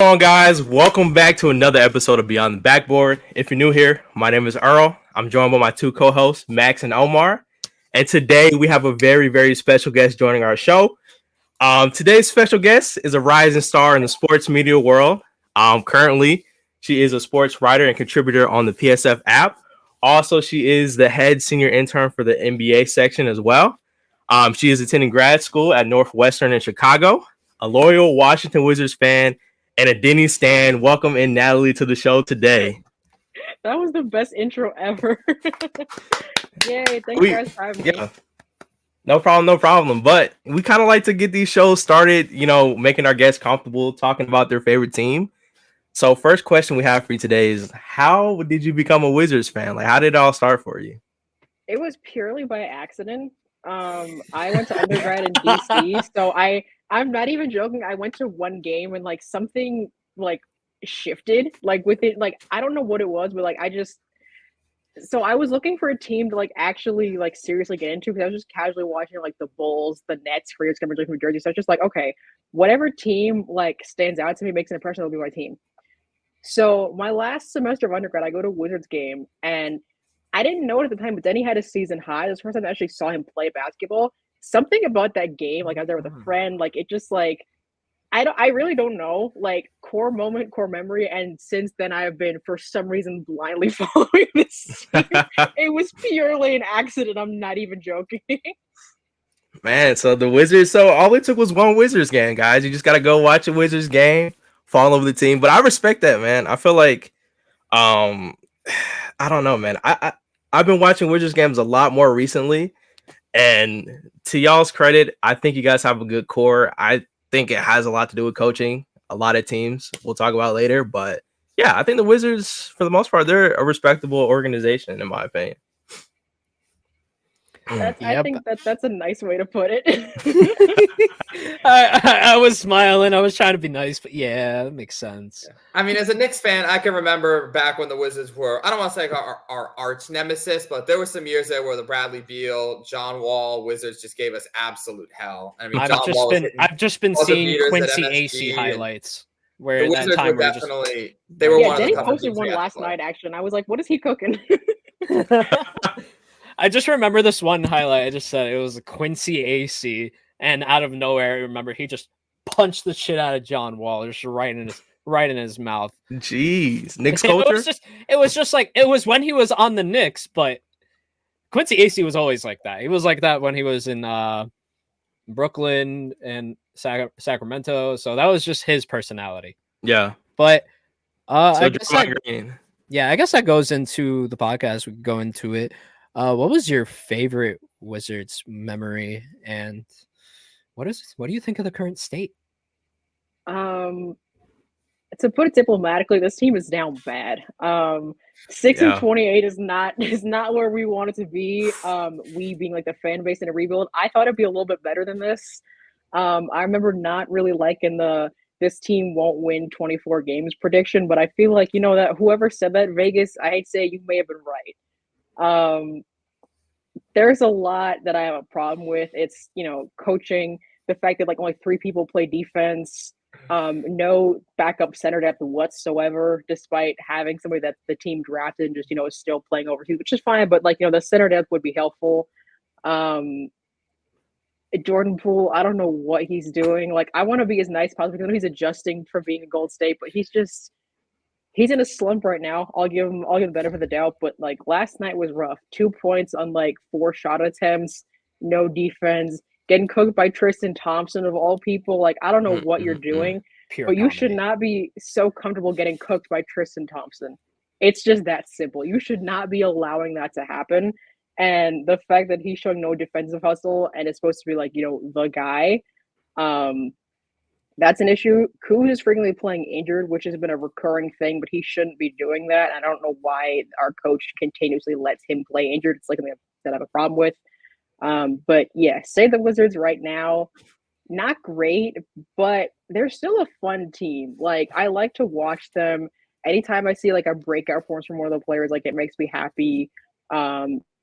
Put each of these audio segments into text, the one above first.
on, guys? Welcome back to another episode of Beyond the Backboard. If you're new here, my name is Earl. I'm joined by my two co-hosts, Max and Omar. And today we have a very, very special guest joining our show. Today's special guest is a rising star in the sports media world. Currently, she is a sports writer and contributor on the PSF app. Also, she is the head senior intern for the NBA section as well. She is attending grad school at Northwestern in Chicago, a loyal Washington Wizards fan, and a Denny stan. Welcome in Natalie to the show today. That was the best intro ever. Yay, thanks guys for having me. No problem. But we kind of like to get these shows started, making our guests comfortable, talking about their favorite team. So first question we have for you today is, how did you become a Wizards fan? Like, how did it all start for you? It was purely by accident. I went to undergrad in DC, so I'm not even joking. I went to one game and something shifted with it. I don't know what it was, but I was looking for a team to actually seriously get into, because I was just casually watching the Bulls, the Nets, for years coming from Jersey. So I was just okay, whatever team stands out to me, makes an impression, that'll be my team. So my last semester of undergrad, I go to a Wizards game, and I didn't know it at the time, but then he had a season high. This was the first time I actually saw him play basketball. Something about that game, I was there with a friend, it just I really don't know, core moment, core memory. And since then I have been, for some reason, blindly following this team. It was purely an accident. I'm not even joking. Man, so the Wizards, so all it took was one Wizards game, guys. You just got to go watch a Wizards game, fall over the team. But I respect that, man. I feel I don't know, man. I've been watching Wizards games a lot more recently. And to y'all's credit, I think you guys have a good core. I think it has a lot to do with coaching. A lot of teams we'll talk about later. But yeah, I think the Wizards, for the most part, they're a respectable organization, in my opinion. I think that's a nice way to put it. I was smiling. I was trying to be nice, but yeah, that makes sense. I mean, as a Knicks fan, I can remember back when the Wizards were, I don't want to say our arch nemesis, but there were some years there where the Bradley Beal, John Wall Wizards just gave us absolute hell. I mean, I've just been seeing Quincy AC highlights where the that time were definitely they were one Denny of the posted one last night actually, and I was like, what is he cooking? I just remember this one highlight. I just said it was a Quincy AC, and out of nowhere, I remember he just punched the shit out of John Wall, just right in his mouth. Jeez, Knicks culture. It was when he was on the Knicks, but Quincy AC was always like that. He was like that when he was in Brooklyn and Sacramento. So that was just his personality. Yeah, but I guess that goes into the podcast. We can go into it. What was your favorite Wizards memory, and what do you think of the current state? To put it diplomatically, this team is down bad. 6-28 is not where we want it to be. We being the fan base in a rebuild, I thought it'd be a little bit better than this. I remember not really liking this team won't win 24 games prediction, but I feel that whoever said that, Vegas, I hate to say, you may have been right. There's a lot that I have a problem with. It's, coaching, the fact that only 3 people play defense, no backup center depth whatsoever, despite having somebody that the team drafted and just, is still playing overseas, which is fine, but the center depth would be helpful. Jordan Poole, I don't know what he's doing. I want to be as nice as possible, because I know he's adjusting from being in Gold State, but he's in a slump right now. I'll give him the benefit of the doubt, but last night was rough. 2 points on 4 shot attempts, no defense, getting cooked by Tristan Thompson of all people. I don't know what you're doing, but you should not be so comfortable getting cooked by Tristan Thompson. It's just that simple. You should not be allowing that to happen. And the fact that he's showing no defensive hustle and is supposed to be the guy, that's an issue. Kuz is frequently playing injured, which has been a recurring thing, but he shouldn't be doing that. I don't know why our coach continuously lets him play injured. It's something that I have a problem with. But yeah, say the Wizards right now, not great, but they're still a fun team. I like to watch them. Anytime I see a breakout performance from one of the players, it makes me happy.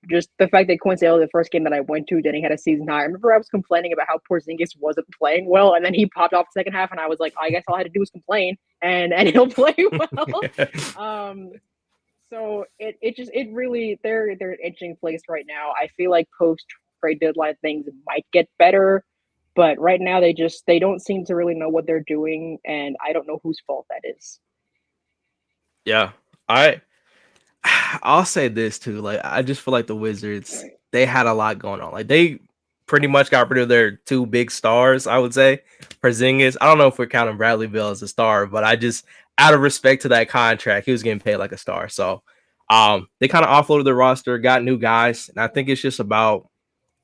Just the fact that coincidentally the first game that I went to, Denny had a season high. I remember I was complaining about how Porzingis wasn't playing well, and then he popped off the second half, and I was like, I guess all I had to do was complain. and he'll play well. So it really they're an interesting place right now. I feel like post trade deadline things might get better, but right now they don't seem to really know what they're doing, and I don't know whose fault that is. Yeah, I'll say this too. Like, I just feel like the Wizards, they had a lot going on. Like, they pretty much got rid of their two big stars, I would say. Porzingis, I don't know if we're counting Bradley Beal as a star, but I just, out of respect to that contract, he was getting paid like a star. So, they kind of offloaded the roster, got new guys, and I think it's just about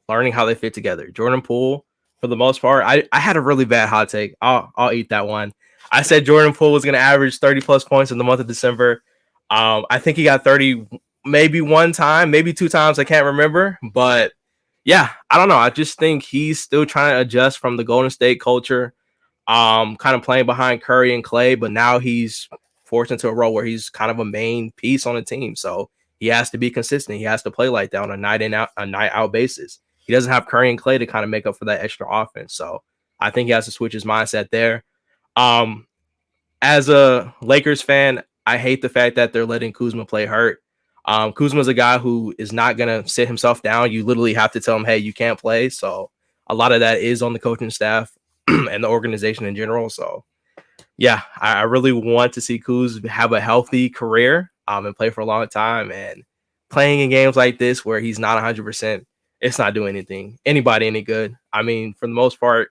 learning how they fit together. Jordan Poole, for the most part, I had a really bad hot take. I'll eat that one. I said Jordan Poole was going to average 30 plus points in the month of December. I think he got 30 maybe one time, maybe two times. I can't remember. But yeah, I don't know. I just think he's still trying to adjust from the Golden State culture, kind of playing behind Curry and Clay. But now he's forced into a role where he's kind of a main piece on the team. So he has to be consistent. He has to play like that on a night out basis. He doesn't have Curry and Clay to kind of make up for that extra offense. So I think he has to switch his mindset there. As a Lakers fan, I hate the fact that they're letting Kuzma play hurt. Kuzma's a guy who is not going to sit himself down. You literally have to tell him, hey, you can't play. So a lot of that is on the coaching staff and the organization in general. So yeah, I really want to see Kuz have a healthy career and play for a long time. And playing in games like this where he's not 100%, it's not doing anybody any good. I mean, for the most part,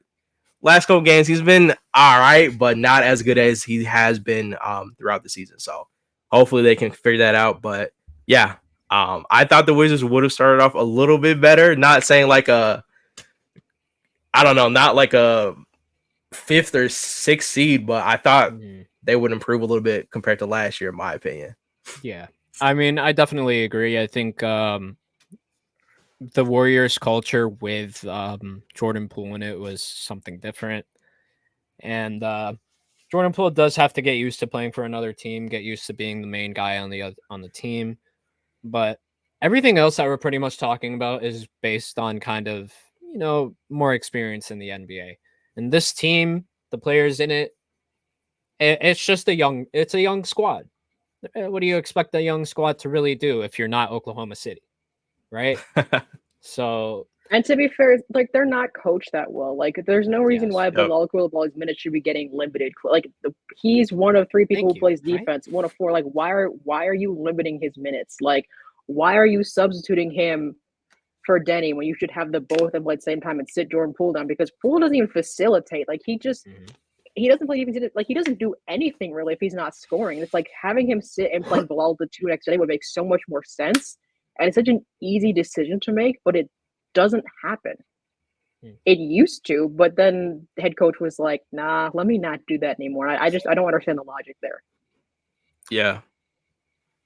last couple games, he's been all right, but not as good as he has been throughout the season. So hopefully they can figure that out. But yeah, I thought the Wizards would have started off a little bit better. Not saying like not like a 5th or 6th seed, but I thought they would improve a little bit compared to last year, in my opinion. Yeah, I mean, I definitely agree. I think the Warriors culture with Jordan Poole in it was something different. And Jordan Poole does have to get used to playing for another team, get used to being the main guy on the team. But everything else that we're pretty much talking about is based on kind of, more experience in the NBA. And this team, the players in it, it's just a young squad. What do you expect a young squad to really do if you're not Oklahoma City? Right? So, and to be fair, like, they're not coached that well. Like, there's no reason why Bilal Coulibaly's minutes should be getting limited. Like, he's one of 3 people who plays defense, one of 4. Like, why are you limiting his minutes? Like, why are you substituting him for Denny when you should have the both of them at the same time and sit Jordan Poole down? Because Poole doesn't even facilitate. Like, he just he doesn't play defense. Like, he doesn't do anything really if he's not scoring. It's like having him sit and play Bilal the 2 next day would make so much more sense. And it's such an easy decision to make, but it doesn't happen. It used to, but then the head coach was like, nah, let me not do that anymore. I don't understand the logic there. Yeah.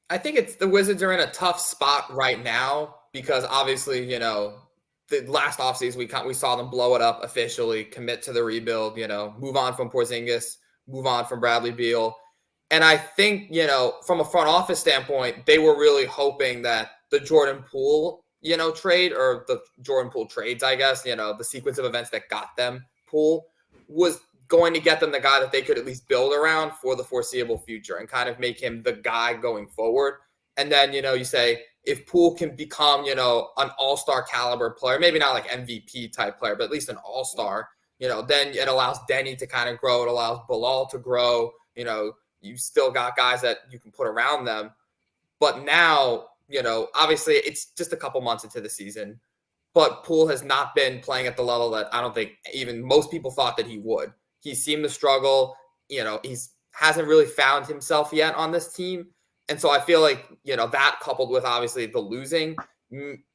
I think it's the Wizards are in a tough spot right now because obviously, the last offseason we saw them blow it up officially, commit to the rebuild, move on from Porzingis, move on from Bradley Beal. And I think, from a front office standpoint, they were really hoping that the Jordan Poole, trade, or the Jordan Poole trades, I guess, the sequence of events that got them Poole was going to get them the guy that they could at least build around for the foreseeable future and kind of make him the guy going forward. And then, you say if Poole can become, an all-star caliber player, maybe not like MVP type player, but at least an all-star, then it allows Denny to kind of grow. It allows Bilal to grow. You still got guys that you can put around them. But now, obviously it's just a couple months into the season, but Poole has not been playing at the level that I don't think even most people thought that he would. He seemed to struggle. He's hasn't really found himself yet on this team. And so I feel like, that coupled with obviously the losing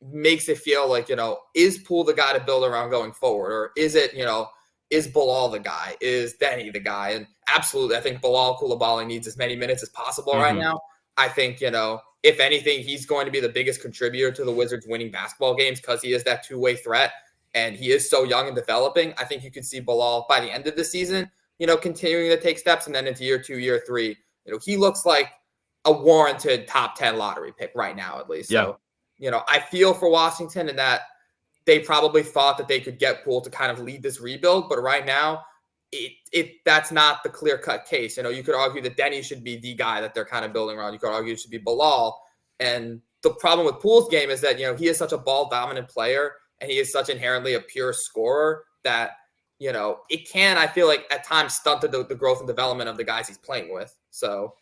makes it feel like, is Poole the guy to build around going forward? Or is it, is Bilal the guy? Is Denny the guy? And absolutely, I think Bilal Coulibaly needs as many minutes as possible right now. I think, if anything, he's going to be the biggest contributor to the Wizards winning basketball games because he is that two-way threat and he is so young and developing. I think you could see Bilal by the end of the season, continuing to take steps, and then into year 2, year 3, he looks like a warranted top 10 lottery pick right now, at least. Yeah. So, I feel for Washington in that they probably thought that they could get Poole to kind of lead this rebuild, but right now that's not the clear-cut case. You could argue that Denny should be the guy that they're kind of building around. You could argue it should be Bilal. And the problem with Poole's game is that, he is such a ball-dominant player, and he is such inherently a pure scorer that, it can, I feel like, at times stunt the growth and development of the guys he's playing with. So,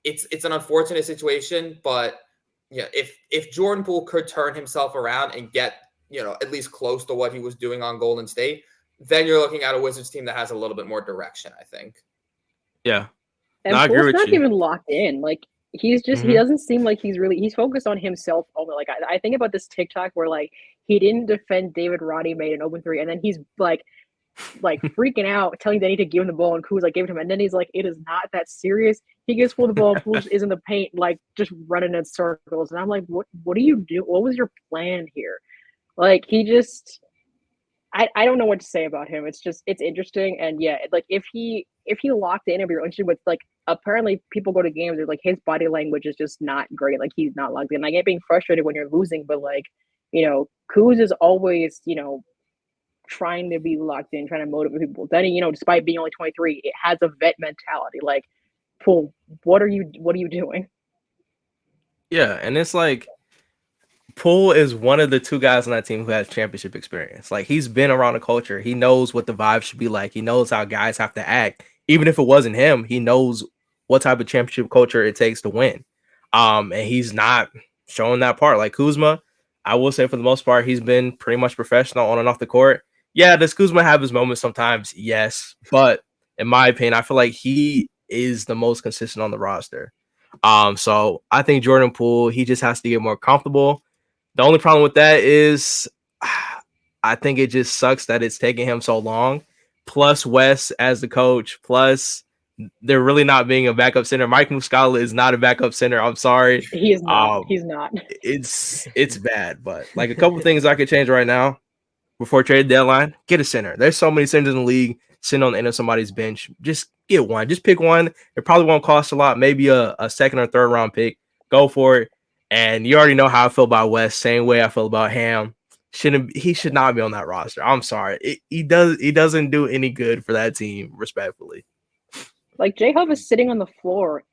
it's an unfortunate situation, but if Jordan Poole could turn himself around and get, at least close to what he was doing on Golden State, then you're looking at a Wizards team that has a little bit more direction, I think. Yeah. And No, I agree Poole's with not you. even locked in. Like, he's just, he doesn't seem like he's focused on himself only. Like, I think about this TikTok where, like, he didn't defend David Roddy, made an open three, and then he's like freaking out, telling Denny to give him the ball, and Kuz like gave it to him, and then he's like, it is not that serious. He gives Poole the ball, and Poole is in the paint, like, just running in circles. And I'm like, what do you do? What was your plan here? Like, he just, I don't know what to say about him. It's interesting. And yeah, like if he locked in, if you're interested with, like, apparently people go to games, they're like, his body language is just not great. Like, he's not locked in. I get being frustrated when you're losing, but, like, Kuz is always, trying to be locked in, trying to motivate people. Denny, despite being only 23, it has a vet mentality. Like, Poole, what are you doing? Yeah, and it's like Poole is one of the two guys on that team who has championship experience. Like, he's been around the culture. He knows what the vibe should be like. He knows how guys have to act. Even if it wasn't him, he knows what type of championship culture it takes to win. And he's not showing that part. Like Kuzma, I will say for the most part, he's been pretty much professional on and off the court. Yeah, does Kuzma have his moments sometimes? Yes. But in my opinion, I feel like he is the most consistent on the roster. So I think Jordan Poole, he just has to get more comfortable. The only problem with that is I think it just sucks that it's taking him so long. Plus Wes as the coach, plus they're really not being a backup center. Mike Muscala is not a backup center. I'm sorry. He is not. He's not. It's bad, but like a couple things I could change right now before trade deadline. Get a center. There's so many centers in the league sitting on the end of somebody's bench. Just get one. Just pick one. It probably won't cost a lot. Maybe a second or third round pick. Go for it. And you already know how I feel about West. Same way I feel about Ham. He should not be on that roster. I'm sorry. He doesn't do any good for that team, respectfully. Like, J Hub is sitting on the floor,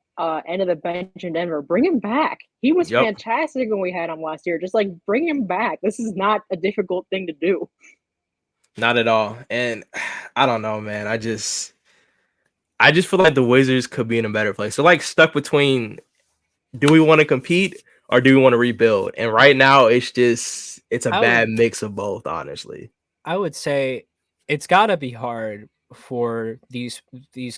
end of the bench in Denver. Bring him back. He was fantastic when we had him last year. Just, like, bring him back. This is not a difficult thing to do. Not at all. And I don't know, man. I just feel like the Wizards could be in a better place. They're like stuck between, do we want to compete or do we want to rebuild? And right now it's a bad mix of both, honestly. I would say it's gotta be hard for these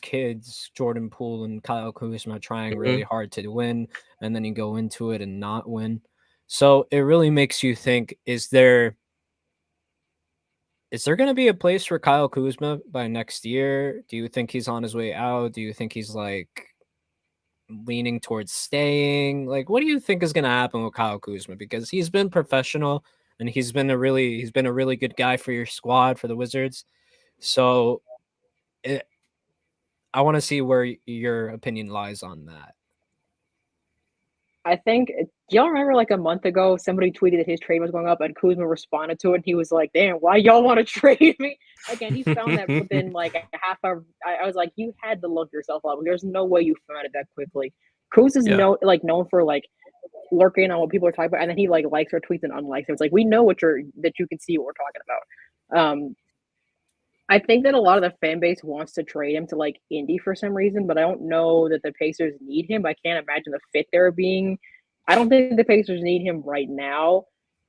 kids, Jordan Poole and Kyle Kuzma, trying really hard to win, and then you go into it and not win. So it really makes you think, is there going to be a place for Kyle Kuzma by next year? Do you think he's on his way out? Do you think he's like leaning towards staying? Like, what do you think is going to happen with Kyle Kuzma? Because he's been professional and he's been a really good guy for your squad, for the Wizards. So I want to see where your opinion lies on that. I think, do y'all remember like a month ago, somebody tweeted that his trade was going up and Kuzma responded to it. And he was like, damn, why y'all want to trade me? Again, he found that within like a half hour. I was like, you had to look yourself up. There's no way you found it that quickly. Kuz is known for like lurking on what people are talking about. And then he like likes our tweets and unlikes it. It's like, we know that you can see what we're talking about. I think that a lot of the fan base wants to trade him to like Indy for some reason, but I don't know that the Pacers need him. I can't imagine the fit there being. I don't think the Pacers need him right now.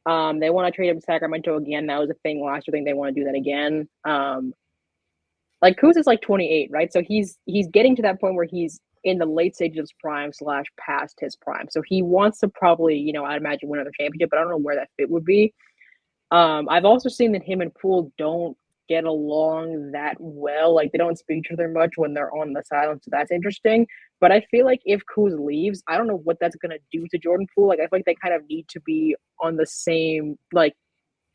They want to trade him to Sacramento again. That was a thing last year. I think they want to do that again. Like Kuz is like 28, right? So he's getting to that point where he's in the late stages of his prime / past his prime. So he wants to probably, I'd imagine win another championship, but I don't know where that fit would be. I've also seen that him and Poole don't get along that well. Like, they don't speak to each other much when they're on the sideline, so that's interesting. But I feel like if Kuz leaves, I don't know what that's going to do to Jordan Poole. Like, I feel like they kind of need to be on the same, like,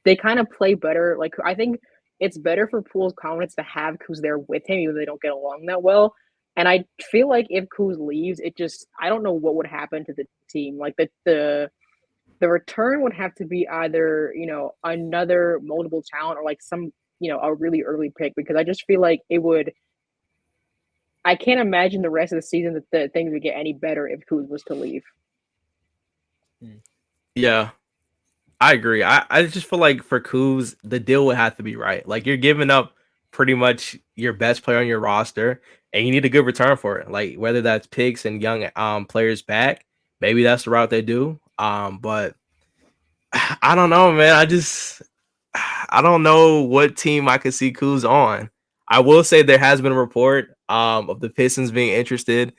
they kind of play better. Like, I think it's better for Poole's confidence to have Kuz there with him, even though they don't get along that well. And I feel like if Kuz leaves, I don't know what would happen to the team. Like, the return would have to be either, another multiple talent or like some a really early pick, because I just feel like I can't imagine the rest of the season that the things would get any better if Kuz was to leave. Yeah, I agree. I just feel like for Kuz, the deal would have to be right. Like, you're giving up pretty much your best player on your roster, and you need a good return for it. Like, whether that's picks and young players back, maybe that's the route they do. But I don't know, man. I don't know what team I could see Kuz on. I will say there has been a report of the Pistons being interested.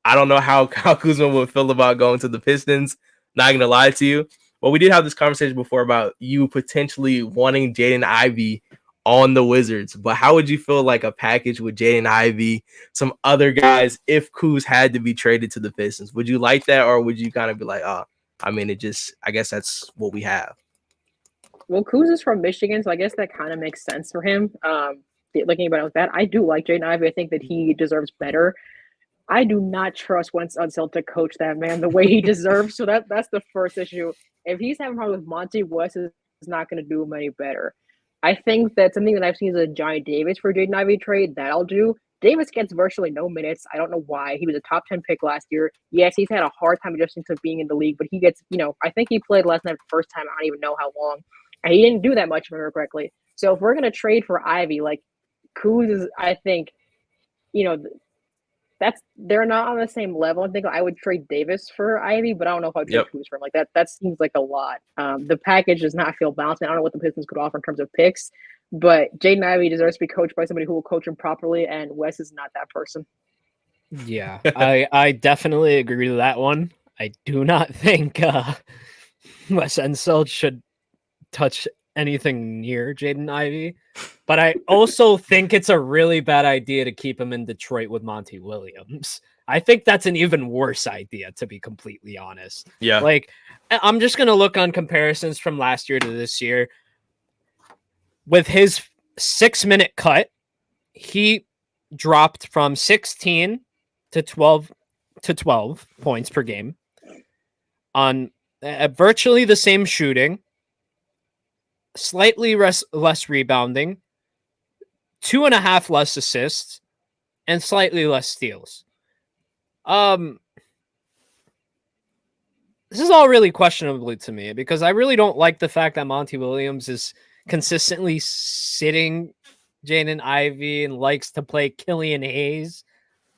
I don't know how Kuzma would feel about going to the Pistons. Not gonna lie to you. But we did have this conversation before about you potentially wanting Jaden Ivey on the Wizards. But how would you feel like a package with Jaden Ivey, some other guys, if Kuz had to be traded to the Pistons? Would you like that, or would you kind of be like, I guess that's what we have? Well, Kuz is from Michigan, so I guess that kind of makes sense for him. Looking about it with that, I do like Jaden Ivey. I think that he deserves better. I do not trust Wentz Unseld to coach that man the way he deserves. So that's the first issue. If he's having problems with Monty, West is not going to do him any better. I think that something that I've seen is a Johnny Davis for Jaden Ivey trade. That'll do. Davis gets virtually no minutes. I don't know why. He was a top 10 pick last year. Yes, he's had a hard time adjusting to being in the league, but he gets, I think he played last night the first time. I don't even know how long. And he didn't do that much, if I remember correctly. So if we're going to trade for Ivey, like, Kuz is, I think, they're not on the same level. I think I would trade Davis for Ivey, but I don't know if I'd trade Kuz for him. Like that seems like a lot. The package does not feel balanced. I don't know what the Pistons could offer in terms of picks, but Jaden Ivey deserves to be coached by somebody who will coach him properly, and Wes is not that person. Yeah, I definitely agree with that one. I do not think Wes Unseld should touch anything near Jaden Ivey, but I also think it's a really bad idea to keep him in Detroit with Monty Williams. I think that's an even worse idea, to be completely honest. Yeah. Like, I'm just going to look on comparisons from last year to this year. With his 6-minute cut, he dropped from 16 to 12 points per game on virtually the same shooting, slightly less rebounding, 2.5 less assists, and slightly less steals. This is all really questionable to me, because I really don't like the fact that Monty Williams is consistently sitting Jaden Ivey and likes to play Killian Hayes.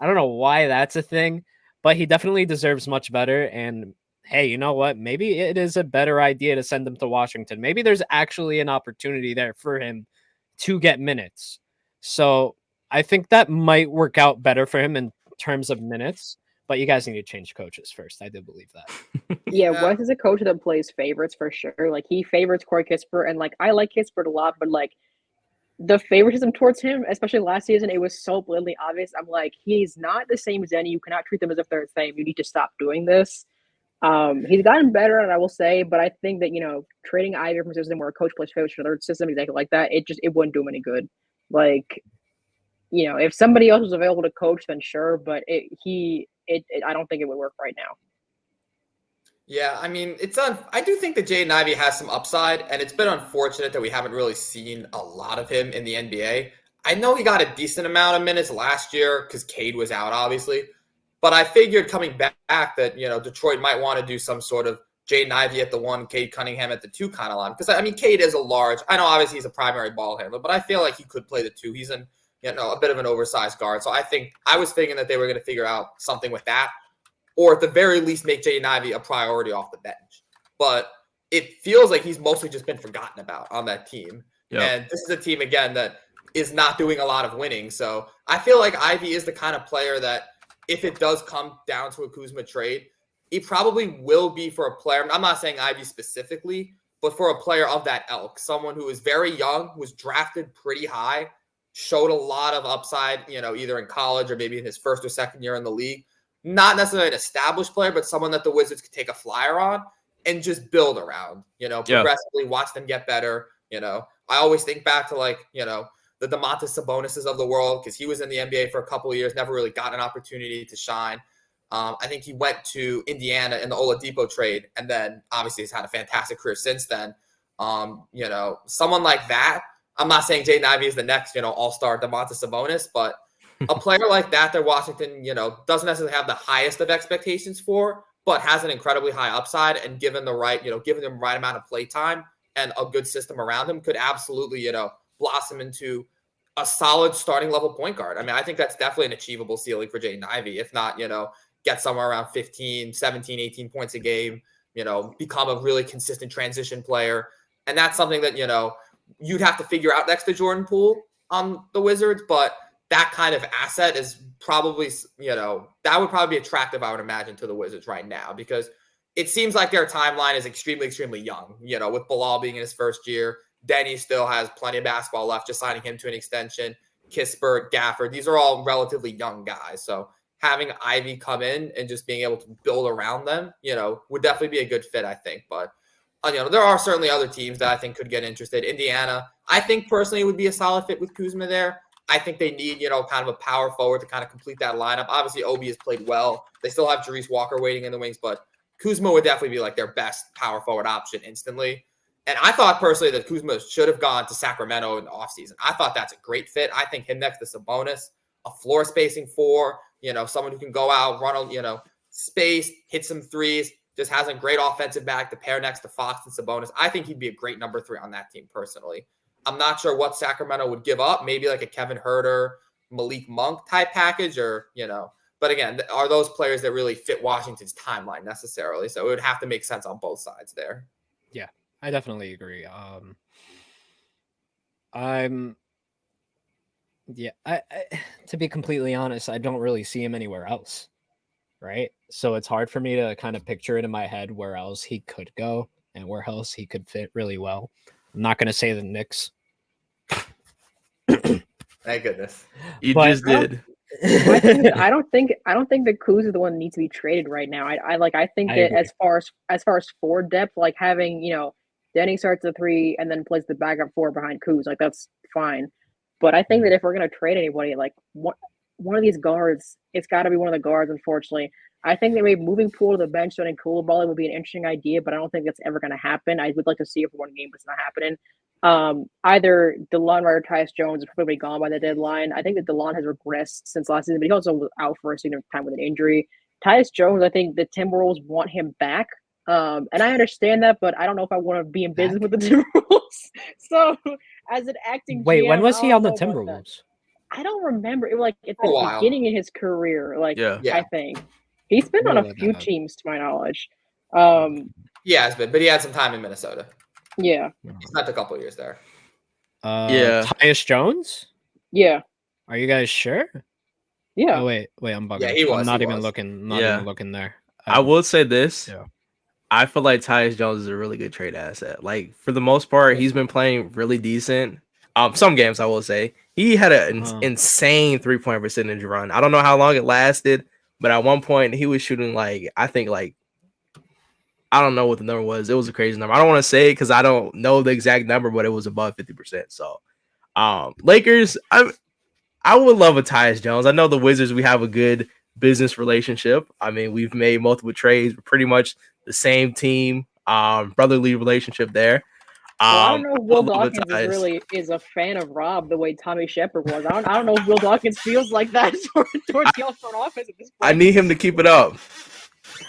I don't know why that's a thing, but he definitely deserves much better. And hey, you know what? Maybe it is a better idea to send him to Washington. Maybe there's actually an opportunity there for him to get minutes. So I think that might work out better for him in terms of minutes, but you guys need to change coaches first. I do believe that. Yeah, Wes is a coach that plays favorites for sure. Like, he favorites Corey Kispert, and like, I like Kispert a lot, but like, the favoritism towards him, especially last season, it was so blatantly obvious. I'm like, he's not the same as any. You cannot treat them as if they're the same. You need to stop doing this. He's gotten better, and I will say, but I think that, trading Ivey from a system where a coach plays favorites for another system exactly like that, it wouldn't do him any good. Like, if somebody else was available to coach, then sure, but I don't think it would work right now. Yeah, I mean, I do think that Jaden Ivey has some upside, and it's been unfortunate that we haven't really seen a lot of him in the NBA. I know he got a decent amount of minutes last year because Cade was out, obviously. But I figured coming back that, Detroit might want to do some sort of Jaden Ivey at the 1, Cade Cunningham at the 2 kind of line. Because, I mean, Cade is I know obviously he's a primary ball handler, but I feel like he could play the 2. He's a bit of an oversized guard. So I was thinking that they were going to figure out something with that, or at the very least make Jaden Ivey a priority off the bench. But it feels like he's mostly just been forgotten about on that team. Yep. And this is a team, again, that is not doing a lot of winning. So I feel like Ivey is the kind of player that, if it does come down to a Kuzma trade, he probably will be for a player. I'm not saying Ivey specifically, but for a player of that ilk, someone who is very young, was drafted pretty high, showed a lot of upside, either in college or maybe in his first or second year in the league. Not necessarily an established player, but someone that the Wizards could take a flyer on and just build around, progressively watch them get better. I always think back to the Domantas Sabonises of the world, because he was in the NBA for a couple of years, never really got an opportunity to shine. I think he went to Indiana in the Oladipo trade, and then obviously he's had a fantastic career since then. Someone like that, I'm not saying Jaden Ivey is the next, all-star Domantas Sabonis, but a player like that Washington, doesn't necessarily have the highest of expectations for, but has an incredibly high upside, and given the right amount of play time and a good system around him, could absolutely, blossom into a solid starting level point guard. I mean, I think that's definitely an achievable ceiling for Jaden Ivey, if not, get somewhere around 15, 17, 18 points a game, become a really consistent transition player. And that's something that, you'd have to figure out next to Jordan Poole on the Wizards, but that kind of asset is probably, that would probably be attractive, I would imagine, to the Wizards right now, because it seems like their timeline is extremely, extremely young, with Bilal being in his first year. Denny still has plenty of basketball left, just signing him to an extension. Kispert, Gafford, these are all relatively young guys. So having Ivy come in and just being able to build around them, would definitely be a good fit, I think. But, there are certainly other teams that I think could get interested. Indiana, I think personally would be a solid fit with Kuzma there. I think they need, kind of a power forward to kind of complete that lineup. Obviously, Obi has played well. They still have Jarice Walker waiting in the wings, but Kuzma would definitely be like their best power forward option instantly. And I thought personally that Kuzma should have gone to Sacramento in the offseason. I thought that's a great fit. I think him next to Sabonis, a floor spacing four, someone who can go out, run, space, hit some threes, just has a great offensive back to pair next to Fox and Sabonis. I think he'd be a great number 3 on that team personally. I'm not sure what Sacramento would give up. Maybe like a Kevin Huerter, Malik Monk type package, or, but again, are those players that really fit Washington's timeline necessarily? So it would have to make sense on both sides there. Yeah, I definitely agree. I to be completely honest, I don't really see him anywhere else. Right. So it's hard for me to kind of picture it in my head where else he could go and where else he could fit really well. I'm not going to say the Knicks. Thank goodness. You just did. I don't think that Kuz is the one that needs to be traded right now. I think that agree. as far as forward depth, like having, Denny starts the 3 and then plays the backup 4 behind Kuz, like that's fine. But I think that if we're gonna trade anybody, like one of these guards, it's got to be one of the guards. Unfortunately, I think that maybe moving Poole to the bench, starting Coulibaly would be an interesting idea, but I don't think that's ever going to happen. I would like to see it for one game, but it's not happening. Either DeLon or Tyus Jones is probably gone by the deadline. I think that DeLon has regressed since last season, but he also was out for a significant time with an injury. Tyus Jones, I think the Timberwolves want him back. And I understand that, but I don't know if I want to be in business with the Timberwolves. So, as an acting GM, when was he on the I don't know about that. Timberwolves? I don't remember. It was like at For a the while. beginning of his career, Yeah. I think. He's been on Really a few bad. teams, to my knowledge. He has been, but he had some time in Minnesota. Yeah. He spent a couple of years there. Yeah. Tyus Jones? Yeah. Are you guys sure? Yeah. Oh wait, I'm bugging. Yeah, he was. I'm not he even was. looking. Yeah. Even looking there. I will say this. Yeah. I feel like Tyus Jones is a really good trade asset. Like, for the most part, he's been playing really decent. Some games, I will say. He had an insane 3-point percentage run. I don't know how long it lasted, but at one point, he was shooting I don't know what the number was. It was a crazy number. I don't want to say it because I don't know the exact number, but it was above 50%. So, Lakers, I would love a Tyus Jones. I know the Wizards, we have a good business relationship. I mean, we've made multiple trades. We're pretty much the same team, brotherly relationship there. Well, I don't know if Will Dawkins is a fan of Rob the way Tommy Shepard was. I don't know if Will Dawkins feels like that towards the front office at this point. I need him to keep it up.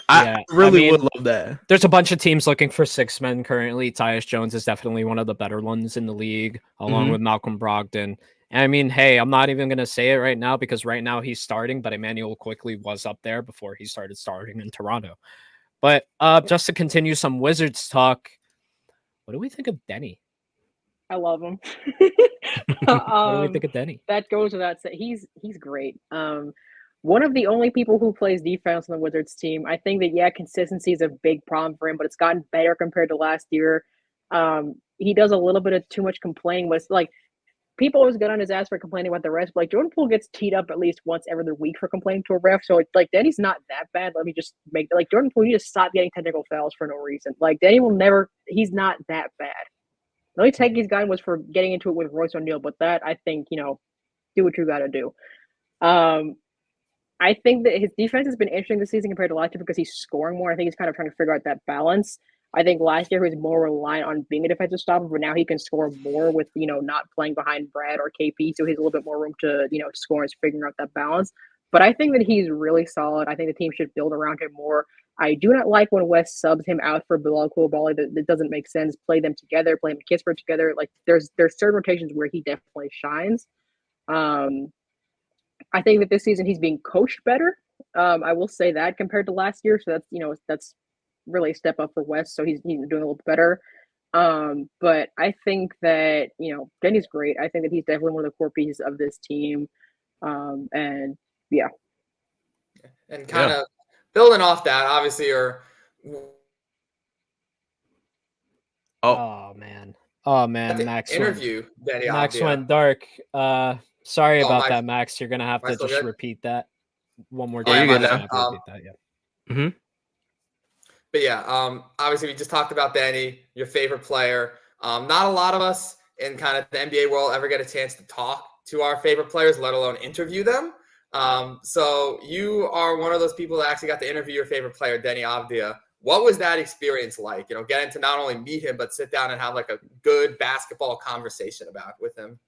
I really would love that. There's a bunch of teams looking for 6 men currently. Tyus Jones is definitely one of the better ones in the league, along with Malcolm Brogdon. And I mean, hey, I'm not even going to say it right now because right now he's starting, but Emmanuel quickly was up there before he started starting in Toronto. But just to continue some Wizards talk, what do we think of Denny? I love him. What do we think of Denny? That goes without saying. He's great. One of the only people who plays defense on the Wizards team. I think that, consistency is a big problem for him, but it's gotten better compared to last year. He does a little bit of too much complaining, but it's people always get on his ass for complaining about the refs. But Jordan Poole gets teed up at least once every other week for complaining to a ref. So it's Denny's not that bad. Let me just make Jordan Poole, you just stop getting technical fouls for no reason. Denny will never. He's not that bad. The only take he's gotten was for getting into it with Royce O'Neal, but that I think do what you got to do. I think that his defense has been interesting this season compared to last year because he's scoring more. I think he's kind of trying to figure out that balance. I think last year he was more reliant on being a defensive stopper, but now he can score more with, not playing behind Brad or KP. So he has a little bit more room to, score and figuring out that balance. But I think that he's really solid. I think the team should build around him more. I do not like when West subs him out for Bilal Koulibaly. That doesn't make sense. Play them together, play him Kispert together. Like there's certain rotations where he definitely shines. I think that this season he's being coached better. I will say that compared to last year. So that's really a step up for West. So he's doing a little better. But I think that, Denny's great. I think that he's definitely one of the core pieces of this team. And yeah. And kind of building off that, obviously, Oh man, Max interview Denny. Max went dark. Sorry about that, Max. You're gonna have to just repeat that one more time. You're gonna repeat that, yeah. Mm-hmm. But yeah, obviously we just talked about Denny, your favorite player. Not a lot of us in kind of the NBA world ever get a chance to talk to our favorite players, let alone interview them. So you are one of those people that actually got to interview your favorite player, Denny Avdia. What was that experience like? Getting to not only meet him, but sit down and have like a good basketball conversation with him.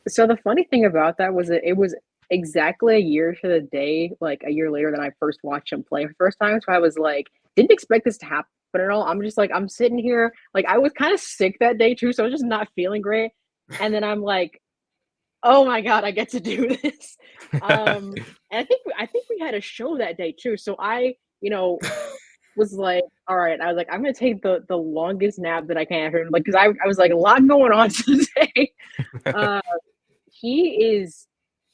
So the funny thing about that was that it was exactly a year to the day, like a year later than I first watched him play for the first time. So I was like, didn't expect this to happen at all. I'm just like, I'm sitting here, like I was kind of sick that day too, so I was just not feeling great. And then I'm like, oh my God, I get to do this. And I think we had a show that day too. So I, was like, all right, I was like, I'm gonna take the longest nap that I can, like, because I was like, a lot going on today. He is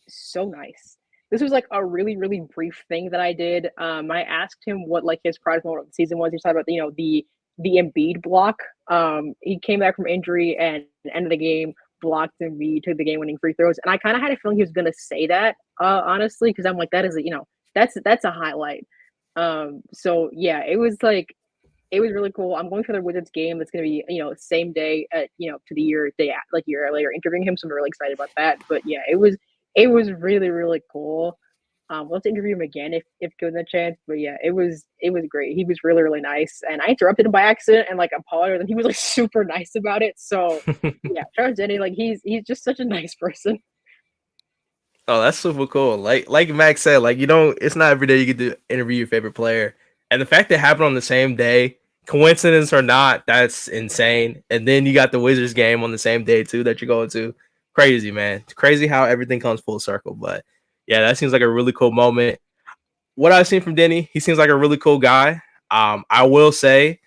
so nice. This was like a really, really brief thing that I did. I asked him what like his proudest moment of the season was. He was talking about the Embiid block. He came back from injury and at the end of the game blocked Embiid, took the game-winning free throws, and I kind of had a feeling he was gonna say that, honestly, because I'm like, that is that's a highlight. So yeah, it was really cool. I'm going for the Wizards game. That's going to be, same day at, to the year later interviewing him. So I'm really excited about that. But yeah, it was really, really cool. Let's interview him again if given the chance. But yeah, it was great. He was really, really nice. And I interrupted him by accident and like apologized, and he was like super nice about it. So yeah, shout out to Denny. Like he's just such a nice person. Oh, that's super cool. Like Max said, it's not every day you get to interview your favorite player. And the fact that it happened on the same day, coincidence or not, that's insane. And then you got the Wizards game on the same day too that you're going to. Crazy, man. It's crazy how everything comes full circle. But yeah, that seems like a really cool moment. What I've seen from Denny, he seems like a really cool guy. I will say,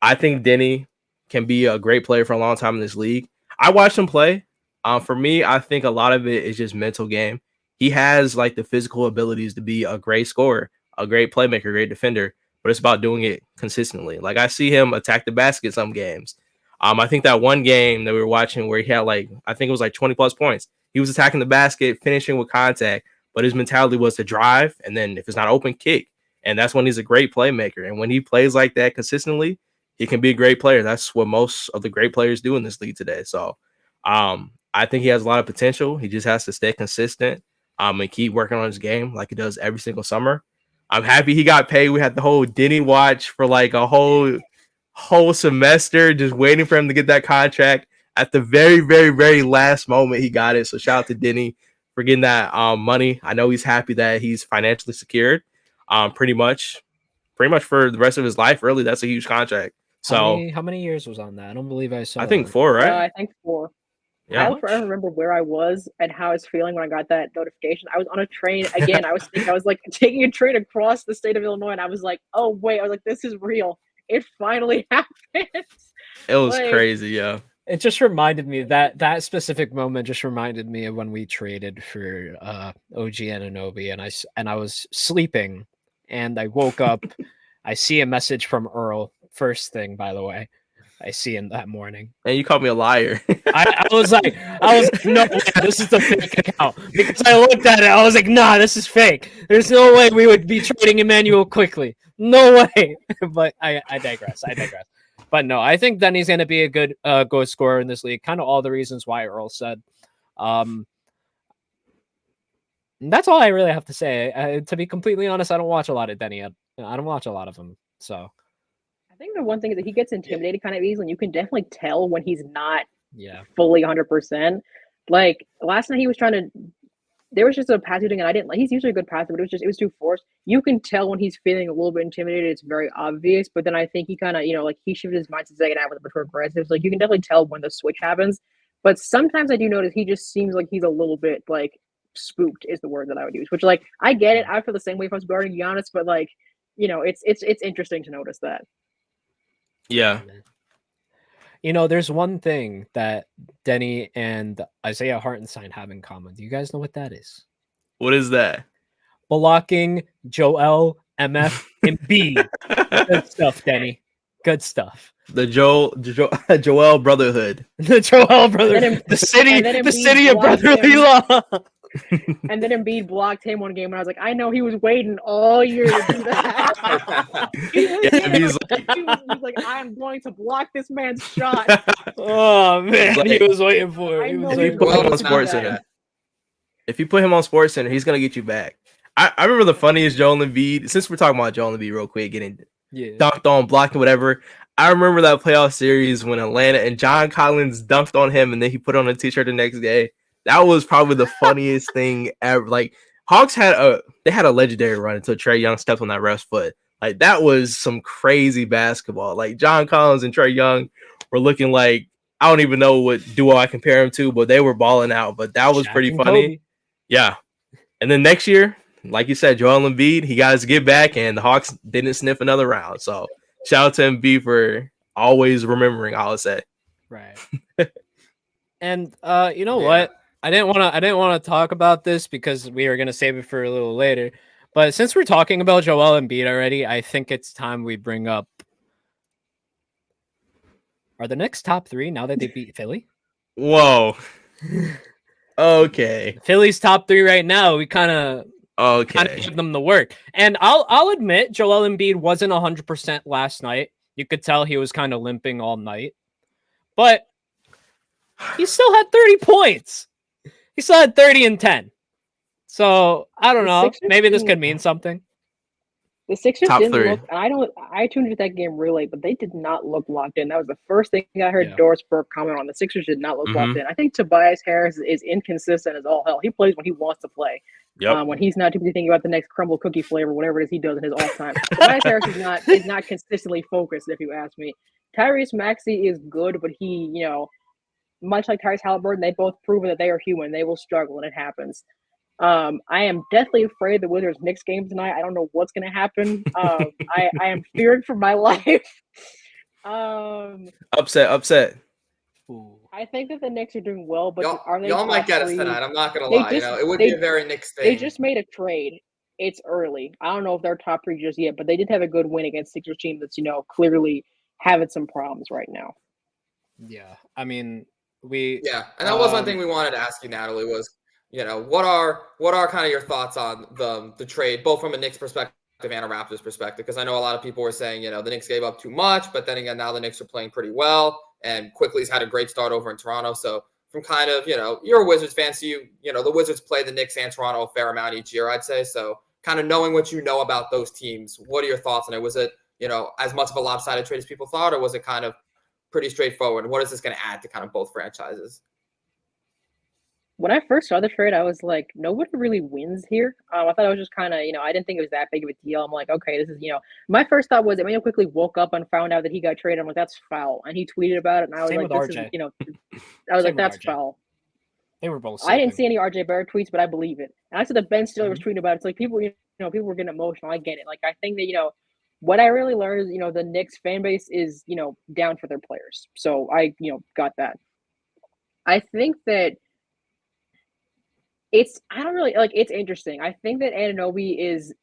I think Denny can be a great player for a long time in this league. I watched him play. For me, I think a lot of it is just mental game. He has like the physical abilities to be a great scorer, a great playmaker, great defender, but it's about doing it consistently. Like I see him attack the basket some games. I think that one game that we were watching where he had I think it was 20 plus points. He was attacking the basket, finishing with contact, but his mentality was to drive. And then if it's not open, kick. And that's when he's a great playmaker. And when he plays like that consistently, he can be a great player. That's what most of the great players do in this league today. So I think he has a lot of potential. He just has to stay consistent and keep working on his game like he does every single summer. I'm happy he got paid. We had the whole Denny watch for like a whole semester, just waiting for him to get that contract. At the very, very, very last moment, he got it. So shout out to Denny for getting that money. I know he's happy that he's financially secured pretty much for the rest of his life. Really, that's a huge contract. So how many years was on that? I don't believe I saw. I think 4, right? I think 4. Yeah. I'll forever remember where I was and how I was feeling when I got that notification. I was on a train again. I was like taking a train across the state of Illinois, and I was like, oh wait, I was like, this is real. It finally happened. It was crazy, yeah. It just reminded me that specific moment just reminded me of when we traded for OG Anunoby, and I was sleeping, and I woke up. I see a message from Earl. First thing, by the way, I see him that morning. And you called me a liar. I was like, no, this is the fake account. Because I looked at it, I was like, nah, this is fake. There's no way we would be trading Emmanuel quickly. No way. But I digress. But no, I think Denny's going to be a good goal scorer in this league. Kind of all the reasons why Earl said. That's all I really have to say. To be completely honest, I don't watch a lot of Denny. I don't watch a lot of him. So think the one thing is that he gets intimidated kind of easily, and you can definitely tell when he's not fully 100%. Like last night, he was trying to. There was just a pass shooting, and I didn't like. He's usually a good passer, but it was too forced. You can tell when he's feeling a little bit intimidated. It's very obvious. But then I think he kind of, like he shifted his mind to second half with a bit more aggressive. So, like you can definitely tell when the switch happens. But sometimes I do notice he just seems like he's a little bit like spooked is the word that I would use. Which like I get it. I feel the same way if I was guarding Giannis, but like it's interesting to notice that. Yeah. There's one thing that Denny and Isaiah Hartenstein have in common. Do you guys know what that is? What is that? Blocking Joel, MF, and B. Good stuff, Denny. Good stuff. The Joel Brotherhood. The Joel Brotherhood. The city of brotherly love. And then Embiid blocked him one game, and I was like, I know he was waiting all year to do that. He's like, I am going to block this man's shot. Oh man, like, he was waiting for it. If you put him on SportsCenter, he's gonna get you back. I remember the funniest Joel Embiid. Since we're talking about Joel Embiid real quick, getting dunked on, blocking, whatever. I remember that playoff series when Atlanta and John Collins dunked on him, and then he put on a t-shirt the next day. That was probably the funniest thing ever. Like Hawks had a legendary run until Trae Young stepped on that ref's foot. Like that was some crazy basketball. Like John Collins and Trae Young were looking like I don't even know what duo I compare them to, but they were balling out. But that was pretty funny. Kobe. Yeah. And then next year, like you said, Joel Embiid, he got his get back, and the Hawks didn't sniff another round. So shout out to Embiid for always remembering. I would say. Right. And you know what? I didn't want to talk about this because we were going to save it for a little later. But since we're talking about Joel Embiid already, I think it's time we bring up are the Knicks top 3 now that they beat Philly? Whoa. Okay. Philly's top 3 right now. We kind of give them the work. And I'll admit Joel Embiid wasn't 100% last night. You could tell he was kind of limping all night. But he still had 30 points. He still had 30 and 10. So, I don't know. Maybe this could mean something. The Sixers didn't look, and I tuned into that game really late, but they did not look locked in. That was the first thing I heard Doris Burke comment on. The Sixers did not look locked in. I think Tobias Harris is inconsistent as all hell. He plays when he wants to play. Yep. When he's not too busy thinking about the next crumble cookie flavor, whatever it is he does in his off time. Tobias Harris is not consistently focused, if you ask me. Tyrese Maxey is good, but he, much like Tyrese Halliburton, they both proven that they are human. They will struggle, and it happens. I am deathly afraid the Wizards Knicks game tonight. I don't know what's going to happen. I am feared for my life. Upset. I think that the Knicks are doing well, but y'all might get us tonight. I'm not going to lie. It would be a very Knicks thing. They just made a trade. It's early. I don't know if they're top 3 just yet, but they did have a good win against Sixers team that's clearly having some problems right now. Yeah, I mean and that was one thing we wanted to ask you, Natalie, was what are kind of your thoughts on the trade, both from a Knicks perspective and a Raptors perspective? Because I know a lot of people were saying the Knicks gave up too much, but then again now the Knicks are playing pretty well, and Quickly's had a great start over in Toronto. So from kind of you're a Wizards fan, so the Wizards play the Knicks and Toronto a fair amount each year, I'd say. So kind of knowing what you know about those teams, what are your thoughts on it? Was it as much of a lopsided trade as people thought, or was it kind of pretty straightforward? What is this going to add to kind of both franchises? When I first saw the trade, I was like, nobody really wins here. I thought it was just kind of, I didn't think it was that big of a deal. I'm like, okay, this is, my first thought was Emmanuel quickly woke up and found out that he got traded. I'm like, that's foul. And he tweeted about it. And I was like, this is, I was like, that's foul. They were both. I didn't see any RJ Barrett tweets, but I believe it. And I saw that Ben Stiller was tweeting about it. It's like people, people were getting emotional. I get it. Like, I think that, what I really learned is, the Knicks fan base is, down for their players. So I, got that. I think that it's interesting. I think that Anunoby is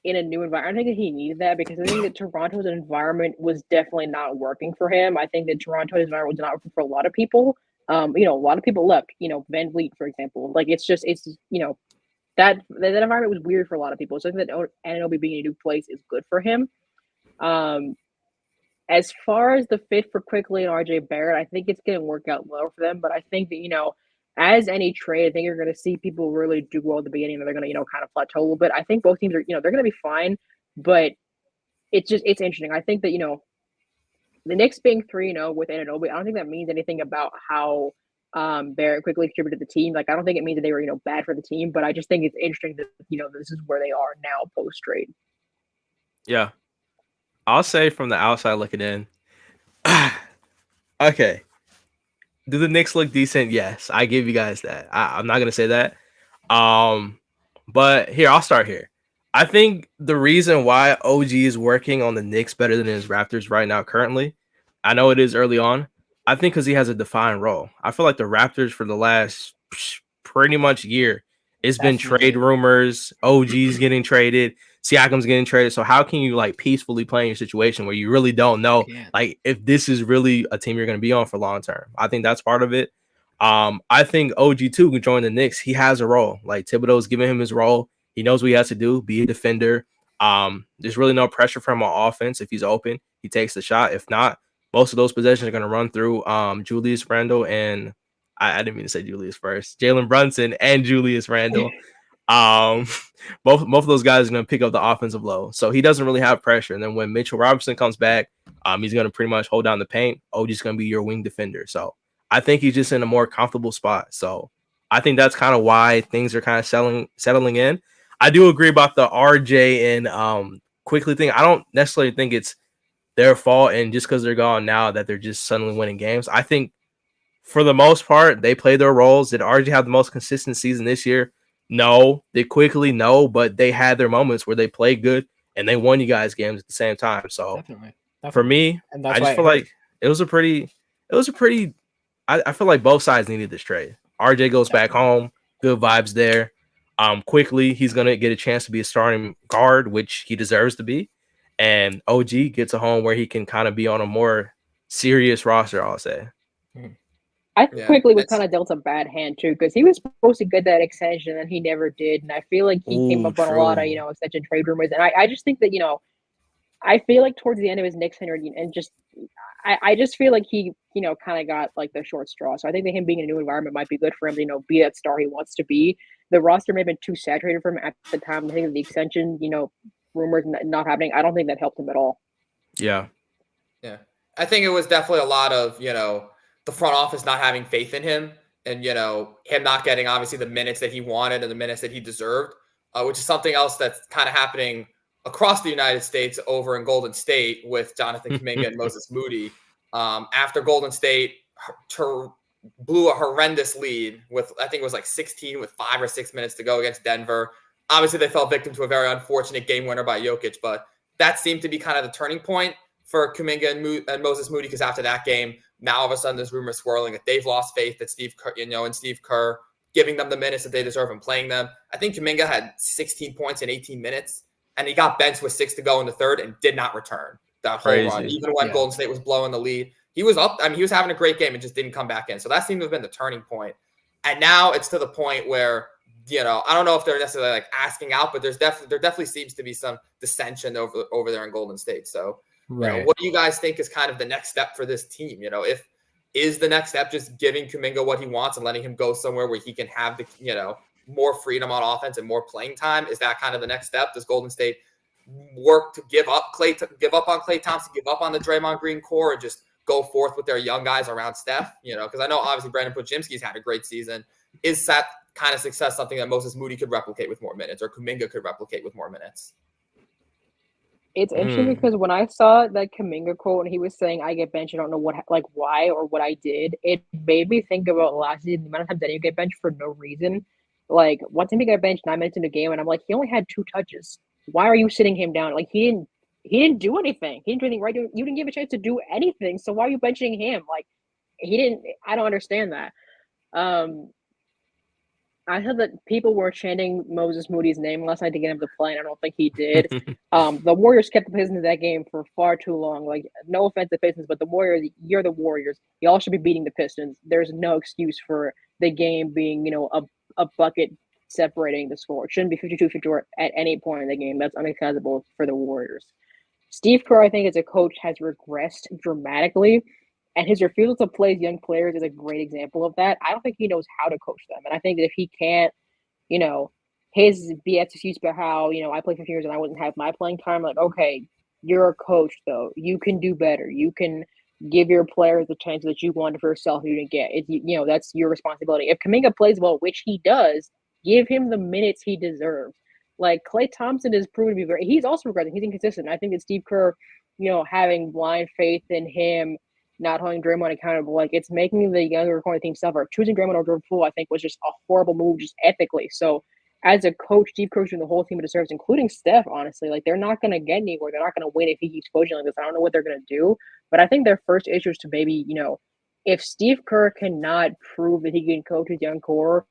in a new environment. I think that he needed that because I think that Toronto's environment was definitely not working for him. I think that Toronto's environment was not working for a lot of people. A lot of people left, Van Vliet, for example. Like, that environment was weird for a lot of people. So I think that Anunoby being in a new place is good for him. As far as the fit for Quickly and RJ Barrett, I think it's going to work out well for them. But I think that, as any trade, I think you're going to see people really do well at the beginning, and they're going to, kind of plateau a little bit. I think both teams are, they're going to be fine, but it's interesting. I think that, the Knicks being 3-0 with Anunoby, I don't think that means anything about how Barrett quickly contributed to the team. Like, I don't think it means that they were, bad for the team, but I just think it's interesting that, this is where they are now post-trade. Yeah. I'll say from the outside looking in. Okay. Do the Knicks look decent? Yes. I give you guys that. I'm not going to say that. But here, I'll start here. I think the reason why OG is working on the Knicks better than his Raptors right now currently, I know it is early on, I think because he has a defined role. I feel like the Raptors for the last pretty much year, it's been trade rumors, OG's getting traded, Siakam's getting traded. So how can you like peacefully play in your situation where you really don't know like if this is really a team you're going to be on for long term? I think that's part of it. I think OG too can join the Knicks. He has a role. Like Thibodeau's giving him his role. He knows what he has to do, be a defender. There's really no pressure for him on offense. If he's open, he takes the shot. If not, most of those possessions are going to run through Julius Randle and I didn't mean to say Julius first. Jalen Brunson and Julius Randle. Both of those guys are going to pick up the offensive load. So he doesn't really have pressure. And then when Mitchell Robinson comes back, he's going to pretty much hold down the paint. OG's going to be your wing defender. So I think he's just in a more comfortable spot. So I think that's kind of why things are kind of settling in. I do agree about the RJ and Quickly thing. I don't necessarily think it's their fault and just because they're gone now that they're just suddenly winning games. I think for the most part, they play their roles. Did RJ have the most consistent season this year? No. Did Quickly? No, but they had their moments where they played good and they won you guys games at the same time. So Definitely. For me, I just feel like it was a pretty I feel like both sides needed this trade. RJ goes back home, good vibes there. Quickly, he's gonna get a chance to be a starting guard, which he deserves to be. And OG gets a home where he can kind of be on a more serious roster, I'll say. I think Quickly was kind of dealt a bad hand too, because he was supposed to get that extension and he never did. And I feel like he came up on a lot of, extension trade rumors. And I just think that, I feel like towards the end of his Knicks tenure and just I just feel like he, kind of got like the short straw. So I think that him being in a new environment might be good for him to, be that star he wants to be. The roster may have been too saturated for him at the time. I think of the extension, rumors not happening. I don't think that helped him at all. Yeah. Yeah. I think it was definitely a lot of, the front office not having faith in him and, him not getting obviously the minutes that he wanted and the minutes that he deserved, which is something else that's kind of happening across the United States over in Golden State with Jonathan Kuminga and Moses Moody. After Golden State blew a horrendous lead with, I think it was like 16 with 5 or 6 minutes to go against Denver. Obviously, they fell victim to a very unfortunate game winner by Jokic, but that seemed to be kind of the turning point for Kuminga and Moses Moody, because after that game, now all of a sudden there's rumors swirling that they've lost faith that Steve Kerr giving them the minutes that they deserve and playing them. I think Kuminga had 16 points in 18 minutes, and he got benched with 6 to go in the third and did not return that whole run, even when Golden State was blowing the lead. He was up. I mean, he was having a great game and just didn't come back in. So that seemed to have been the turning point. And now it's to the point where, I don't know if they're necessarily like asking out, but there definitely seems to be some dissension over there in Golden State. So, what do you guys think is kind of the next step for this team? Is the next step just giving Kuminga what he wants and letting him go somewhere where he can have the, more freedom on offense and more playing time? Is that kind of the next step? Does Golden State work to give up on Klay Thompson, give up on the Draymond Green core, and just go forth with their young guys around Steph? Because I know obviously Brandon Podziemski's had a great season. Is that kind of success something that Moses Moody could replicate with more minutes, or Kuminga could replicate with more minutes? It's interesting because when I saw that Kuminga quote and he was saying, I get benched, I don't know why or what I did, it made me think about last season, the amount of times that he get benched for no reason. Like, one time he got benched 9 minutes in the game, and I'm like, he only had 2 touches. Why are you sitting him down? Like, he didn't do anything. He didn't do anything right. You didn't give a chance to do anything. So why are you benching him? Like, I don't understand that. I heard that people were chanting Moses Moody's name last night to get him to play, and I don't think he did. The Warriors kept the Pistons in that game for far too long. Like, no offense to Pistons, but the Warriors, you're the Warriors. Y'all should be beating the Pistons. There's no excuse for the game being, a bucket separating the score. It shouldn't be 52-54 at any point in the game. That's unacceptable for the Warriors. Steve Kerr, I think, as a coach, has regressed dramatically. And his refusal to play young players is a great example of that. I don't think he knows how to coach them. And I think that if he can't, his BS excuse about how, I played 15 years and I wouldn't have my playing time, like, okay, You're a coach, though. You can do better. You can give your players the chance that you wanted for yourself you didn't get. That's your responsibility. If Kuminga plays well, which he does, give him the minutes he deserves. Like Klay Thompson is proven to be very. He's also regressing. He's inconsistent. I think that Steve Kerr, having blind faith in him, not holding Draymond accountable, like it's making the younger core team suffer. Choosing Draymond over Jordan Poole, I think, was just a horrible move, just ethically. So, as a coach, Steve Kerr and the whole team deserves, including Steph, honestly, like they're not going to get anywhere. They're not going to win if he keeps coaching like this. I don't know what they're going to do, but I think their first issue is to maybe, if Steve Kerr cannot prove that he can coach his young core,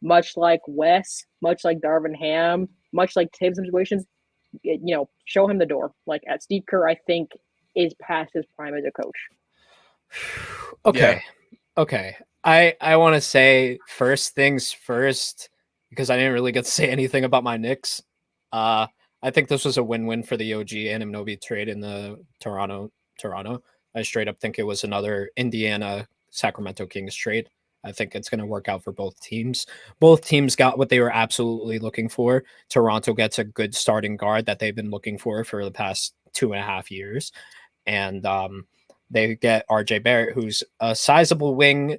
much like Wes, much like Darvin Ham, much like Tibbs situations, show him the door. Like at Steve Kerr, I think is past his prime as a coach. Okay. I want to say first things first, because I didn't really get to say anything about my Knicks. I think this was a win-win for the OG Anunoby trade in the Toronto. I straight up think it was another Indiana Sacramento Kings trade. I think it's going to work out for both teams. Both teams got what they were absolutely looking for. Toronto gets a good starting guard that they've been looking for the past 2.5 years. And they get RJ Barrett, who's a sizable wing,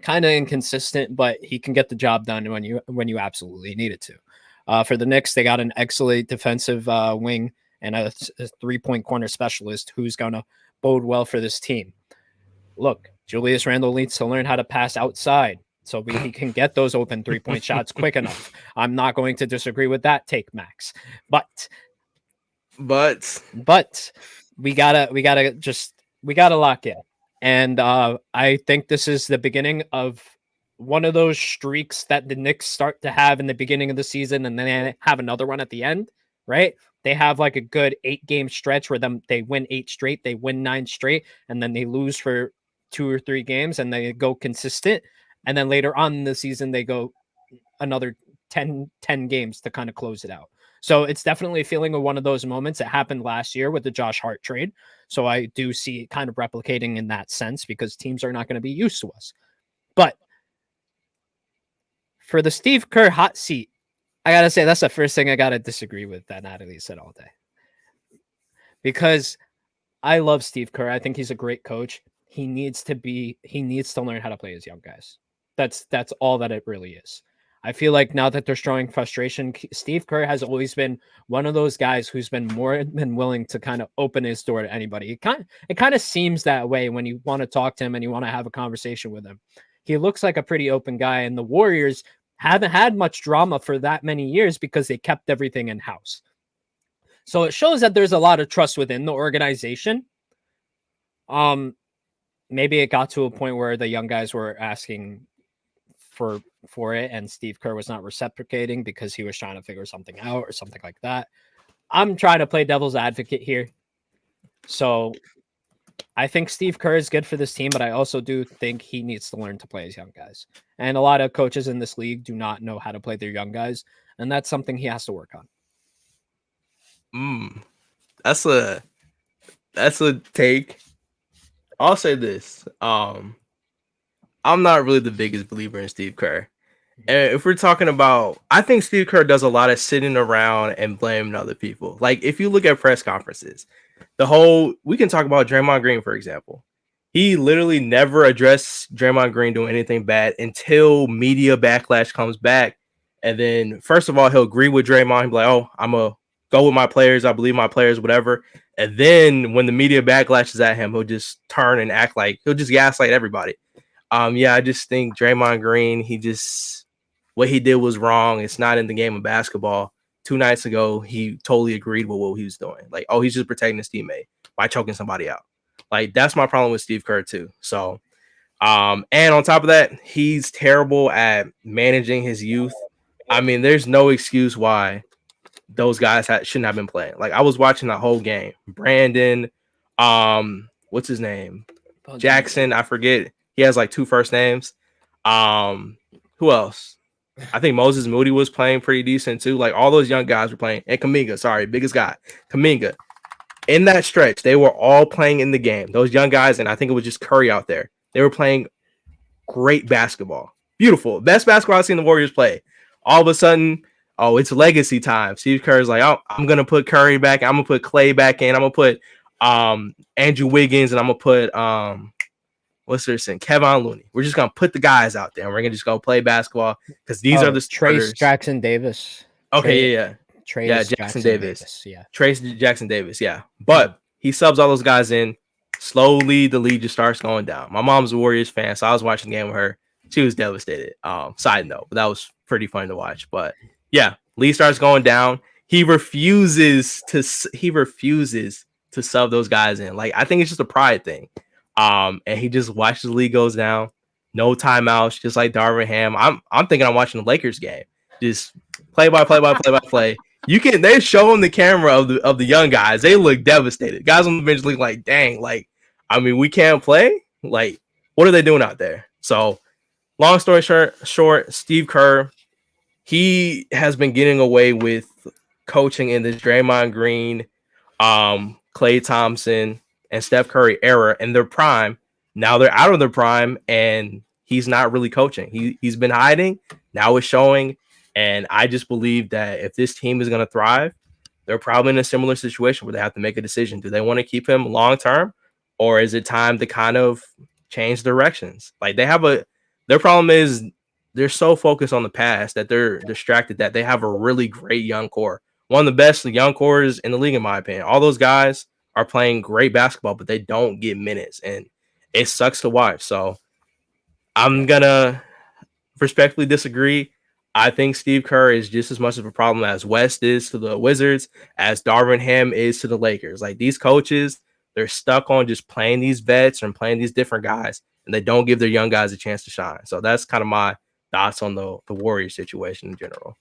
kind of inconsistent, but he can get the job done when you absolutely need it to. For the Knicks, they got an excellent defensive wing and a 3-point corner specialist who's going to bode well for this team. Look, Julius Randle needs to learn how to pass outside so he can get those open 3-point shots quick enough. I'm not going to disagree with that take, Max. But we gotta lock in. And I think this is the beginning of one of those streaks that the Knicks start to have in the beginning of the season, and then they have another one at the end, right? They have like a good 8-game stretch where they win 8 straight, they win 9 straight, and then they lose for 2 or 3 games, and they go consistent. And then later on in the season, they go another 10 games to kind of close it out. So it's definitely feeling one of those moments that happened last year with the Josh Hart trade. So I do see it kind of replicating in that sense because teams are not going to be used to us. But for the Steve Kerr hot seat, I got to say that's the first thing I got to disagree with that Natalie said all day. Because I love Steve Kerr. I think he's a great coach. He needs to learn how to play his young guys. That's all that it really is. I feel like now that they're showing frustration, Steve Kerr has always been one of those guys who's been more than willing to kind of open his door to anybody. It kind of seems that way when you want to talk to him and you want to have a conversation with him. He looks like a pretty open guy, and the Warriors haven't had much drama for that many years because they kept everything in-house. So it shows that there's a lot of trust within the organization. Maybe it got to a point where the young guys were asking for it, and Steve Kerr was not reciprocating because he was trying to figure something out or something like that. I'm trying to play devil's advocate here. So I think Steve Kerr is good for this team, but I also do think he needs to learn to play his young guys. And a lot of coaches in this league do not know how to play their young guys, and that's something he has to work on. That's a take. I'll say this. I'm not really the biggest believer in Steve Kerr. And if we're talking about, I think Steve Kerr does a lot of sitting around and blaming other people. Like if you look at press conferences, we can talk about Draymond Green, for example. He literally never addressed Draymond Green doing anything bad until media backlash comes back. And then first of all, he'll agree with Draymond. He'll be like, oh, I'm going to go with my players. I believe my players, whatever. And then when the media backlashes at him, he'll just turn and act like he'll just gaslight everybody. I just think Draymond Green, what he did was wrong. It's not in the game of basketball. 2 nights ago, he totally agreed with what he was doing. Like, oh, he's just protecting his teammate by choking somebody out. Like, that's my problem with Steve Kerr too. So, and on top of that, he's terrible at managing his youth. I mean, there's no excuse why those guys shouldn't have been playing. Like, I was watching the whole game. Brandon, what's his name? Jackson, I forget. He has like 2 first names. Who else? I think Moses Moody was playing pretty decent too. Like all those young guys were playing. And Kuminga, biggest guy. Kuminga. In that stretch, they were all playing in the game. Those young guys, and I think it was just Curry out there. They were playing great basketball. Beautiful. Best basketball I've seen the Warriors play. All of a sudden, oh, it's legacy time. Steve Kerr's like, oh, I'm gonna put Curry back. I'm gonna put Clay back in. I'm gonna put Andrew Wiggins, and I'm gonna put what's their sin? Kevin Looney. We're just gonna put the guys out there, and we're gonna just go play basketball because these are the starters. Trace Jackson Davis. Okay, yeah. Trace Jackson Davis. Yeah. Trace Jackson Davis, yeah. But he subs all those guys in. Slowly, the lead just starts going down. My mom's a Warriors fan, so I was watching the game with her. She was devastated. Side note, but that was pretty fun to watch. But yeah, lead starts going down. He refuses to sub those guys in. Like, I think it's just a pride thing. And he just watches the league goes down. No timeouts, just like Darvin Ham. I'm thinking I'm watching the Lakers game. Just play by play. They're showing the camera of the young guys. They look devastated. Guys on the bench look like, dang, like, I mean, we can't play. Like, what are they doing out there? So, long story short, Steve Kerr, he has been getting away with coaching in this Draymond Green, Klay Thompson, and Steph Curry era in their prime. Now they're out of their prime, and he's not really coaching. He's been hiding. Now it's showing. And I just believe that if this team is going to thrive, they're probably in a similar situation where they have to make a decision. Do they want to keep him long term, or is it time to kind of change directions? Like, their problem is they're so focused on the past that they're distracted that they have a really great young core. One of the best young cores in the league, in my opinion. All those guys are playing great basketball, but they don't get minutes, and it sucks to watch. So I'm going to respectfully disagree. I think Steve Kerr is just as much of a problem as West is to the Wizards, as Darvin Ham is to the Lakers. Like, these coaches, they're stuck on just playing these vets and playing these different guys, and they don't give their young guys a chance to shine. So that's kind of my thoughts on the Warriors situation in general.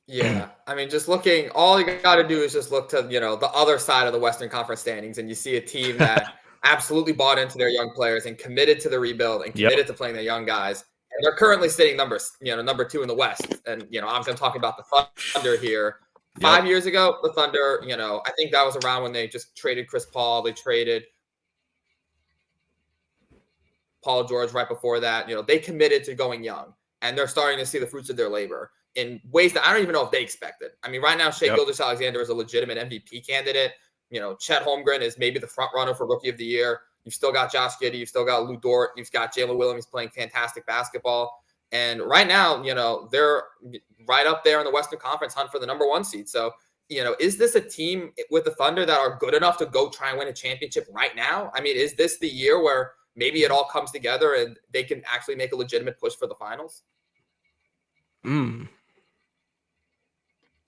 Yeah, I mean, just looking, all you got to do is just look to, the other side of the Western Conference standings, and you see a team that absolutely bought into their young players and committed to the rebuild and committed to playing their young guys. And they're currently sitting number 2 in the West. And, obviously I'm talking about the Thunder here. 5 years ago, the Thunder, I think that was around when they just traded Chris Paul. They traded Paul George right before that. They committed to going young, and they're starting to see the fruits of their labor in ways that I don't even know if they expected. I mean, right now, Shai Gilgeous-Alexander is a legitimate MVP candidate. Chet Holmgren is maybe the front runner for Rookie of the Year. You've still got Josh Giddey. You've still got Lou Dort. You've got Jalen Williams playing fantastic basketball. And right now, they're right up there in the Western Conference hunt for the number 1 seed. So, is this a team with the Thunder that are good enough to go try and win a championship right now? I mean, is this the year where maybe it all comes together and they can actually make a legitimate push for the finals?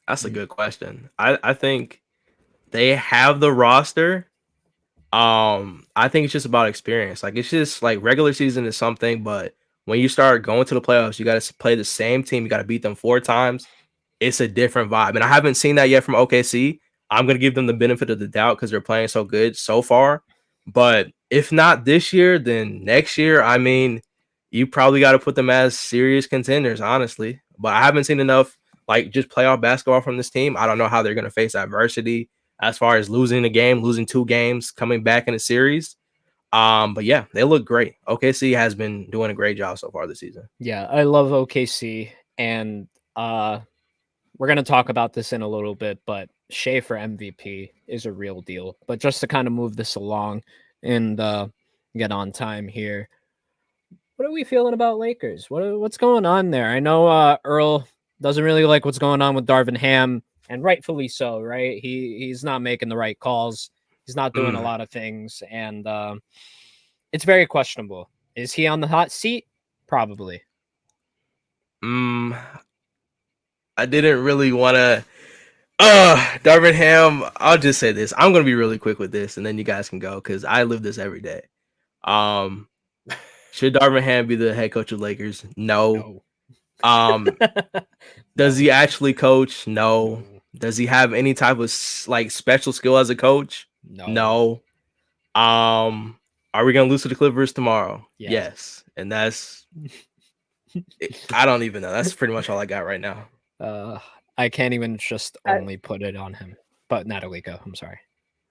That's a good question. I think they have the roster. I think it's just about experience. Like, it's just like regular season is something, but when you start going to the playoffs, you got to play the same team. You got to beat them 4 times. It's a different vibe. And I haven't seen that yet from OKC. I'm going to give them the benefit of the doubt because they're playing so good so far. But if not this year, then next year, I mean, you probably got to put them as serious contenders, honestly. But I haven't seen enough, like, just playoff basketball from this team. I don't know how they're going to face adversity as far as losing a game, losing 2 games, coming back in a series. But yeah, they look great. OKC has been doing a great job so far this season. Yeah, I love OKC, and we're going to talk about this in a little bit, but Shai for MVP is a real deal. But just to kind of move this along and get on time here, what are we feeling about Lakers? What's going on there? I know Earl doesn't really like what's going on with Darvin Ham, and rightfully so, right? He's not making the right calls. He's not doing a lot of things, and it's very questionable. Is he on the hot seat? Probably. I didn't really want to. Darvin Ham, I'll just say this. I'm going to be really quick with this, and then you guys can go because I live this every day. Should Darvin Ham be the head coach of Lakers? No. Does he actually coach? No. Does he have any type of like special skill as a coach? No. Are we gonna lose to the Clippers tomorrow? Yes. And that's I don't even know. That's pretty much all I got right now. I can't even just only put it on him. But Natalie, go. I'm sorry.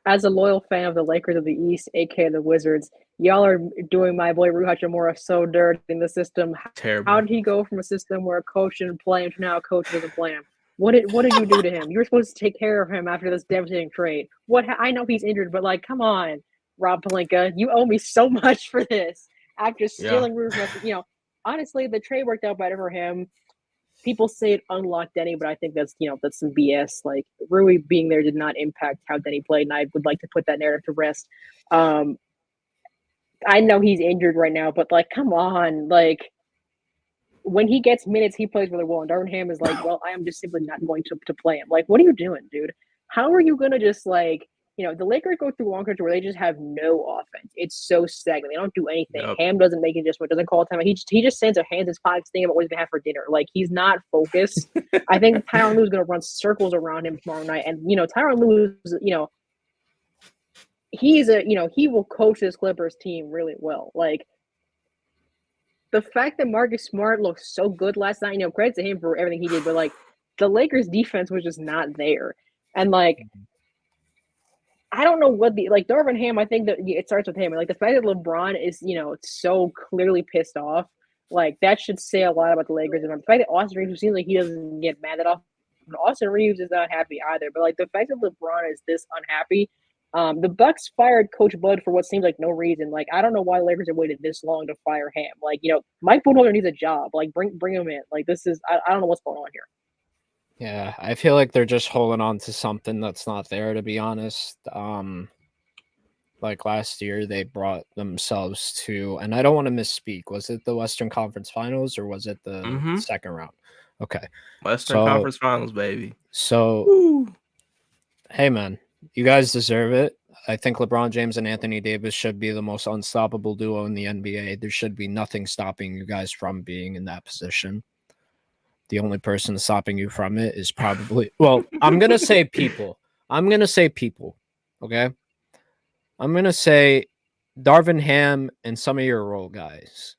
as a loyal fan of the Lakers of the East, aka the Wizards, y'all are doing my boy Rui Hachimura so dirty in the system. Terrible. How did he go from a system where a coach didn't play him to now a coach doesn't play him? What did you do to him? You were supposed to take care of him after this devastating trade. I know he's injured, but like, come on, Rob Pelinka, you owe me so much for this. After stealing Rui's message, honestly, the trade worked out better for him. People say it unlocked Denny, but I think that's some BS. Like, Rui being there did not impact how Denny played, and I would like to put that narrative to rest. I know he's injured right now, but like, come on, like, when he gets minutes, he plays really well. And Darvin Ham is like, well, I am just simply not going to play him. Like, what are you doing, dude? How are you going to just like, the Lakers go through long stretch where they just have no offense. It's so stagnant. They don't do anything. Yep. Ham doesn't make adjustment, doesn't call time. He just sends their hands in his pockets thinking about what he's going to have for dinner. Like, he's not focused. I think Tyronn Lue is going to run circles around him tomorrow night. And, Tyronn Lue is, he will coach this Clippers team really well. Like, the fact that Marcus Smart looked so good last night, credit to him for everything he did, but like, the Lakers defense was just not there. And like, I don't know what Darvin Ham, I think that it starts with him. And like, the fact that LeBron is, so clearly pissed off, like, that should say a lot about the Lakers. And the fact that Austin Reeves, who seems like he doesn't get mad that often, Austin Reeves is not happy either. But like, the fact that LeBron is this unhappy, the Bucks fired Coach Bud for what seems like no reason. Like, I don't know why the Lakers have waited this long to fire Ham. Like, Mike Budenholzer needs a job. Like, bring him in. Like, this is I don't know what's going on here. Yeah, I feel like they're just holding on to something that's not there, to be honest. Like last year, they brought themselves to, and I don't want to misspeak. Was it the Western Conference Finals or was it the second round? Okay, Western Conference Finals, baby. So, hey man, you guys deserve it. I think LeBron James and Anthony Davis should be the most unstoppable duo in the NBA. There should be nothing stopping you guys from being in that position. The only person stopping you from it is probably, well, I'm going to say people. Okay? I'm going to say Darvin Ham and some of your role guys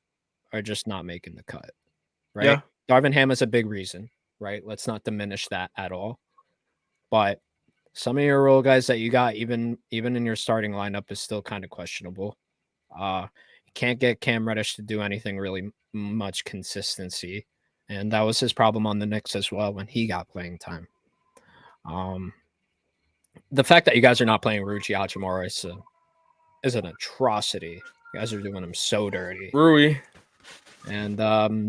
are just not making the cut, right? Yeah. Darvin Ham is a big reason, right? Let's not diminish that at all. But some of your role guys that you got, even in your starting lineup, is still kind of questionable. You can't get Cam Reddish to do anything really much consistency. And that was his problem on the Knicks as well when he got playing time. The fact that you guys are not playing Rui Hachimura is an atrocity. You guys are doing him so dirty. Rui. And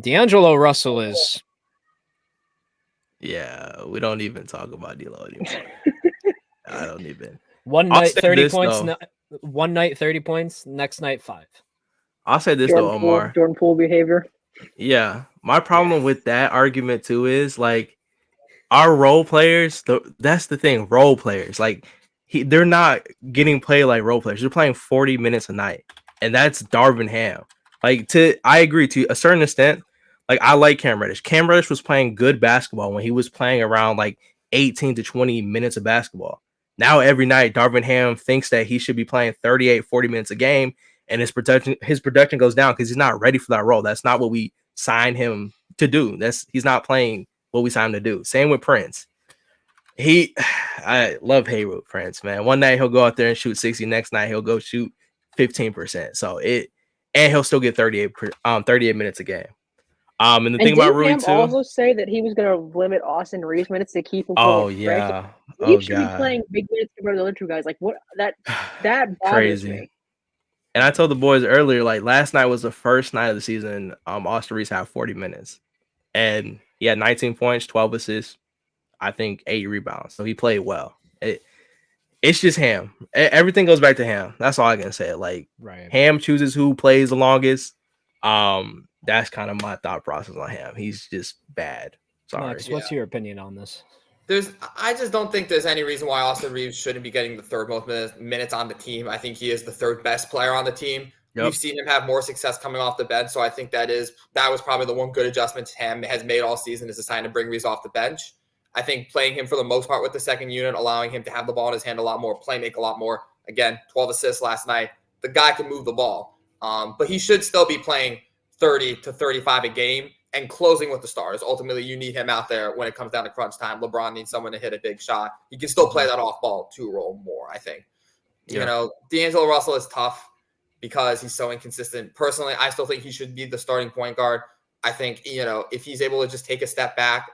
D'Angelo Russell is... Yeah, we don't even talk about D'Lo anymore. I don't even. One night, 30 points. One night, 30 points. Next night, 5. I'll say this, though, Omar. Jordan Poole behavior. Yeah, my problem with that argument too is like our role players. That's the thing, role players. Like they're not getting played like role players. They're playing 40 minutes a night, and that's Darvin Ham. Like I agree to a certain extent. Like I like Cam Reddish. Cam Reddish was playing good basketball when he was playing around like 18 to 20 minutes of basketball. Now every night, Darvin Ham thinks that he should be playing 38, 40 minutes a game. And his production goes down because he's not ready for that role. That's not what we signed him to do. He's not playing what we signed him to do. Same with Prince. I love Haywood Prince, man. One night he'll go out there and shoot 60. Next night he'll go shoot 15%. So and he'll still get 38 minutes a game. And the thing about Rui too. Also say that he was going to limit Austin Reeves minutes to keep him. Oh yeah. He should be playing big minutes compared to the other two guys. Like what that crazy. Me. And I told the boys earlier, like last night was the first night of the season. Austin Reeves had 40 minutes, and he had 19 points, 12 assists, I think 8 rebounds. So he played well. It's just Ham. Everything goes back to Ham. That's all I can say. Like right. Ham chooses who plays the longest. That's kind of my thought process on Ham. He's just bad. Sorry. Max, what's your opinion on this? I just don't think there's any reason why Austin Reeves shouldn't be getting the third most minutes on the team. I think he is the third best player on the team. Yep. We've seen him have more success coming off the bench, so I think that was probably the one good adjustment Ham has made all season is deciding to bring Reeves off the bench. I think playing him for the most part with the second unit, allowing him to have the ball in his hand a lot more, play make a lot more. Again, 12 assists last night. The guy can move the ball, but he should still be playing 30 to 35 a game. And closing with the stars. Ultimately, you need him out there when it comes down to crunch time. LeBron needs someone to hit a big shot. He can still play that off-ball 2 role more, I think. You know, D'Angelo Russell is tough because he's so inconsistent. Personally, I still think he should be the starting point guard. I think, you know, if he's able to just take a step back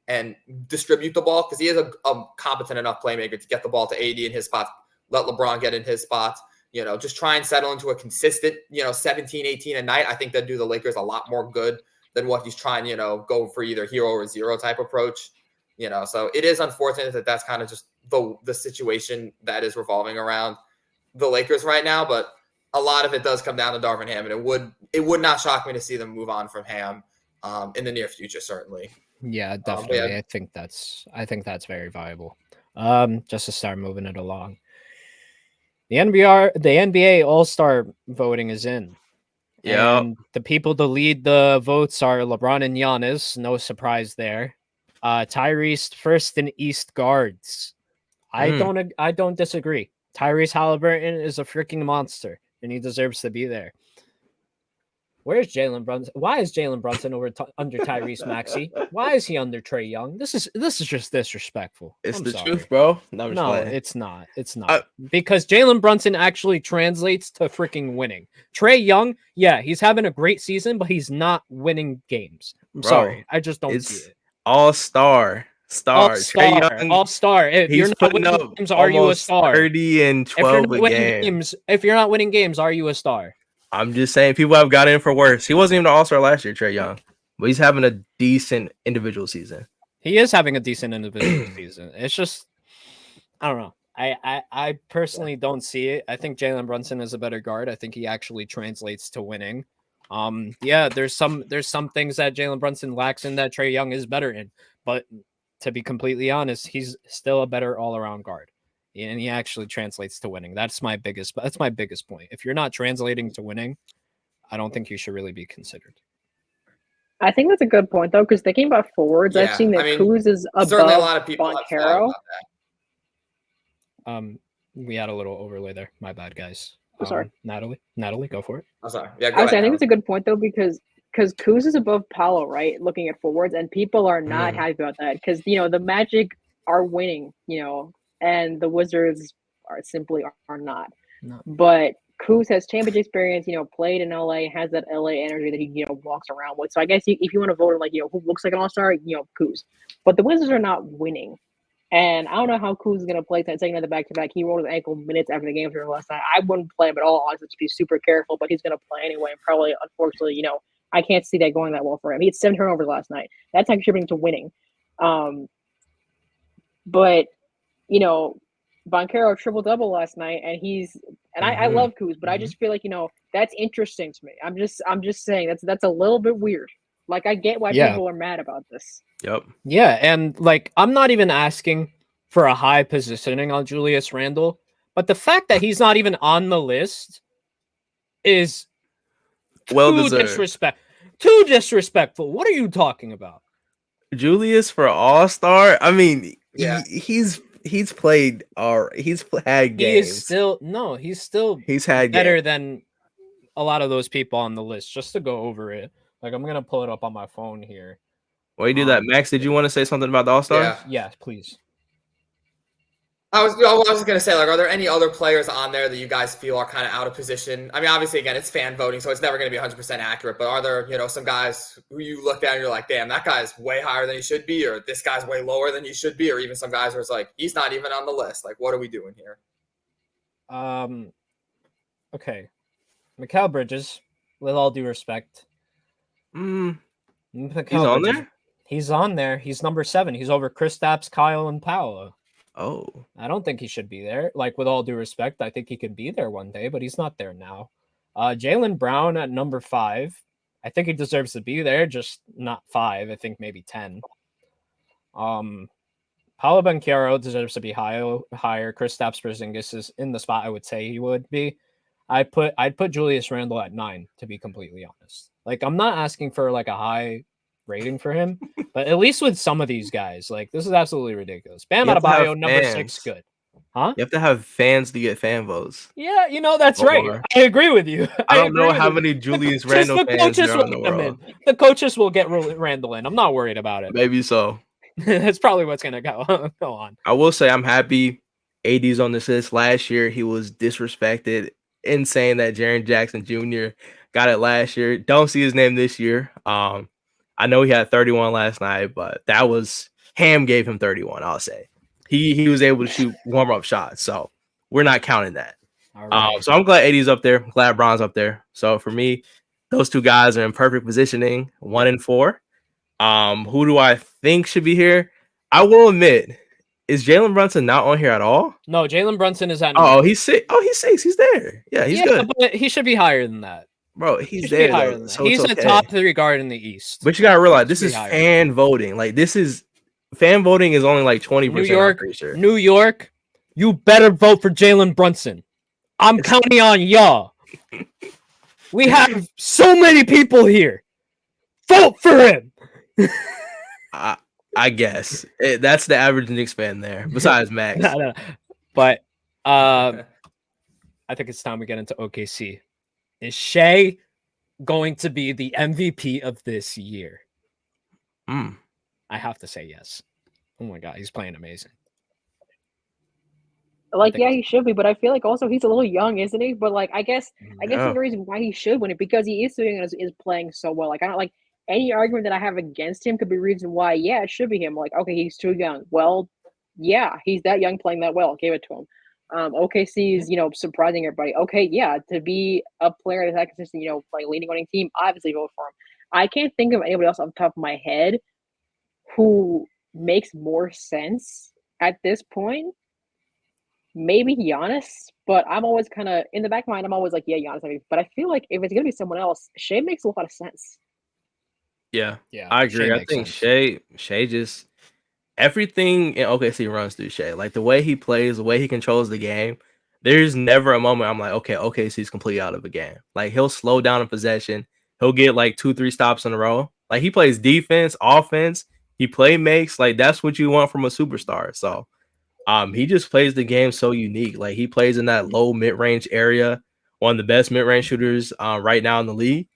and distribute the ball, because he is a competent enough playmaker to get the ball to AD in his spots, let LeBron get in his spots, you know, just try and settle into a consistent, you know, 17, 18 a night. I think that'd do the Lakers a lot more good than what he's trying, you know, go for either hero or zero type approach, you know. So it is unfortunate that that's kind of just the situation that is revolving around the Lakers right now, but a lot of it does come down to Darvin Ham, and it would not shock me to see them move on from Ham in the near future, certainly. Yeah, definitely. I think that's very viable. Just to start moving it along. The NBA All-Star voting is in. Yeah. And the people to lead the votes are LeBron and Giannis. No surprise there. Tyrese first in East guards. I don't disagree. Tyrese Halliburton is a freaking monster, and he deserves to be there. Where's Jalen Brunson? Why is Jalen Brunson under Tyrese Maxey? Why is he under Trae Young? This is just disrespectful. It's the truth, bro. No, it's not. It's not. Because Jalen Brunson actually translates to freaking winning. Trae Young, yeah, he's having a great season, but he's not winning games. I'm sorry. I just don't see it. All-star. All-star. If you're not winning games, are you a star? 30 and 12 a game. If you're not winning games, are you a star? I'm just saying people have got in for worse. He wasn't even an all-star last year, Trae Young. But he's having a decent individual season. He is having a decent individual season. It's just, I don't know. I personally don't see it. I think Jalen Brunson is a better guard. I think he actually translates to winning. Yeah, there's some things that Jalen Brunson lacks in that Trae Young is better in. But to be completely honest, he's still a better all-around guard. And he actually translates to winning. That's my biggest point. If you're not translating to winning, I don't think you should really be considered. I think that's a good point, though, because thinking about forwards, I've seen that Kuz is above certainly a lot of people Banchero. We had a little overlay there. My bad, guys. Sorry. Natalie, go for it. I'm sorry. Yeah, I think it's a good point, though, because Kuz is above Paolo, right, looking at forwards, and people are not happy about that because, you know, the Magic are winning, you know, and the Wizards are not. No. But Kuz has championship experience, you know, played in LA, has that LA energy that he, you know, walks around with. So I guess if you want to vote on, like, you know, who looks like an all-star, you know, Kuz. But the Wizards are not winning. And I don't know how Kuz is going to play second another back-to-back. He rolled his ankle minutes after the game for last night. I wouldn't play him at all. I would be super careful, but he's going to play anyway. And probably, unfortunately, you know, I can't see that going that well for him. He had 7 turnovers last night. That's not contributing to winning. But, you know, Banchero triple-double last night, and I love Kuz, but I just feel like, you know, that's interesting to me. I'm just saying that's a little bit weird. Like, I get why people are mad about this. Yep. Yeah, and like I'm not even asking for a high positioning on Julius Randle, but the fact that he's not even on the list is too disrespectful. What are you talking about? Julius for all-star? I mean, he's played he's had games. He's had better than a lot of those people on the list. Just to go over it, like I'm gonna pull it up on my phone here. While you do that, Max, did you want to say something about the all-stars? Yeah, please. I was just gonna say, like, are there any other players on there that you guys feel are kind of out of position? I mean, obviously, again, it's fan voting, so it's never gonna be 100% accurate. But are there, you know, some guys who you look at and you're like, damn, that guy's way higher than he should be, or this guy's way lower than he should be, or even some guys where it's like he's not even on the list. Like, what are we doing here? Okay, Mikal Bridges, with all due respect, He's on there. He's on there. He's number 7. He's over Kristaps, Kyle, and Paolo. Oh, I don't think he should be there. Like, with all due respect, I think he could be there one day, but he's not there now. Jaylen Brown at number 5. I think he deserves to be there, just not 5. I think maybe 10. Paolo Banchero deserves to be higher. Kristaps Porzingis is in the spot I would say he would be. I'd put Julius Randle at 9, to be completely honest. Like, I'm not asking for like a high rating for him, but at least with some of these guys, like, this is absolutely ridiculous. Bam Adebayo, number 6, good. Huh? You have to have fans to get fan votes. Yeah, you know, that's right. I agree with you. I don't know how many Julius Randle fans there are in the world. The coaches will get Randle in. I'm not worried about it. Maybe so. That's probably what's going to go on. I will say I'm happy AD's on this list. Last year, he was disrespected in saying that Jaren Jackson Jr. got it last year. Don't see his name this year. I know he had 31 last night, but that was Ham gave him 31, I'll say. He was able to shoot warm-up shots, so we're not counting that. All right. So I'm glad AD's up there. I'm glad Bron's up there. So for me, those two guys are in perfect positioning, 1 and 4. Who do I think should be here? I will admit, is Jalen Brunson not on here at all? No, Jalen Brunson is at. Oh, he's 6. Oh, he's 6. He's there. Yeah, he's good. But he should be higher than that. Bro, he's there. Higher than that. So he's it's a top 3 guard in the East. But you gotta realize this is fan voting. Like this is fan voting is only like 20%. New York, I'm pretty sure. New York, you better vote for Jalen Brunson. I'm counting on y'all. We have so many people here. Vote for him. I guess that's the average Knicks fan there. Besides Max, No. But I think it's time we get into OKC. Is Shea going to be the MVP of this year? I have to say yes. Oh my God, he's playing amazing. Like, yeah, he should be, but I feel like also he's a little young, isn't he? But like, I guess the reason why he should win it because he is doing is playing so well. Like, I don't like any argument that I have against him could be reason why. Yeah, it should be him. Like, okay, he's too young. Well, yeah, he's that young playing that well. Give it to him. OKC is surprising everybody. Okay, yeah, to be a player that's that consistent, like leading on a team, obviously vote for him. I can't think of anybody else off the top of my head who makes more sense at this point. Maybe Giannis, but I'm always kind of in the back of my mind. I'm always like, yeah, Giannis. But I feel like if it's gonna be someone else, Shea makes a lot of sense. Yeah, I agree. I think Shea just everything in OKC runs through Shea. Like the way he plays, the way he controls the game. There's never a moment I'm like, okay, OKC's completely out of the game. Like he'll slow down in possession. He'll get like 2-3 stops in a row. Like he plays defense, offense. He play makes. Like that's what you want from a superstar. So. He just plays the game so unique. Like he plays in that low mid-range area, one of the best mid-range shooters right now in the league.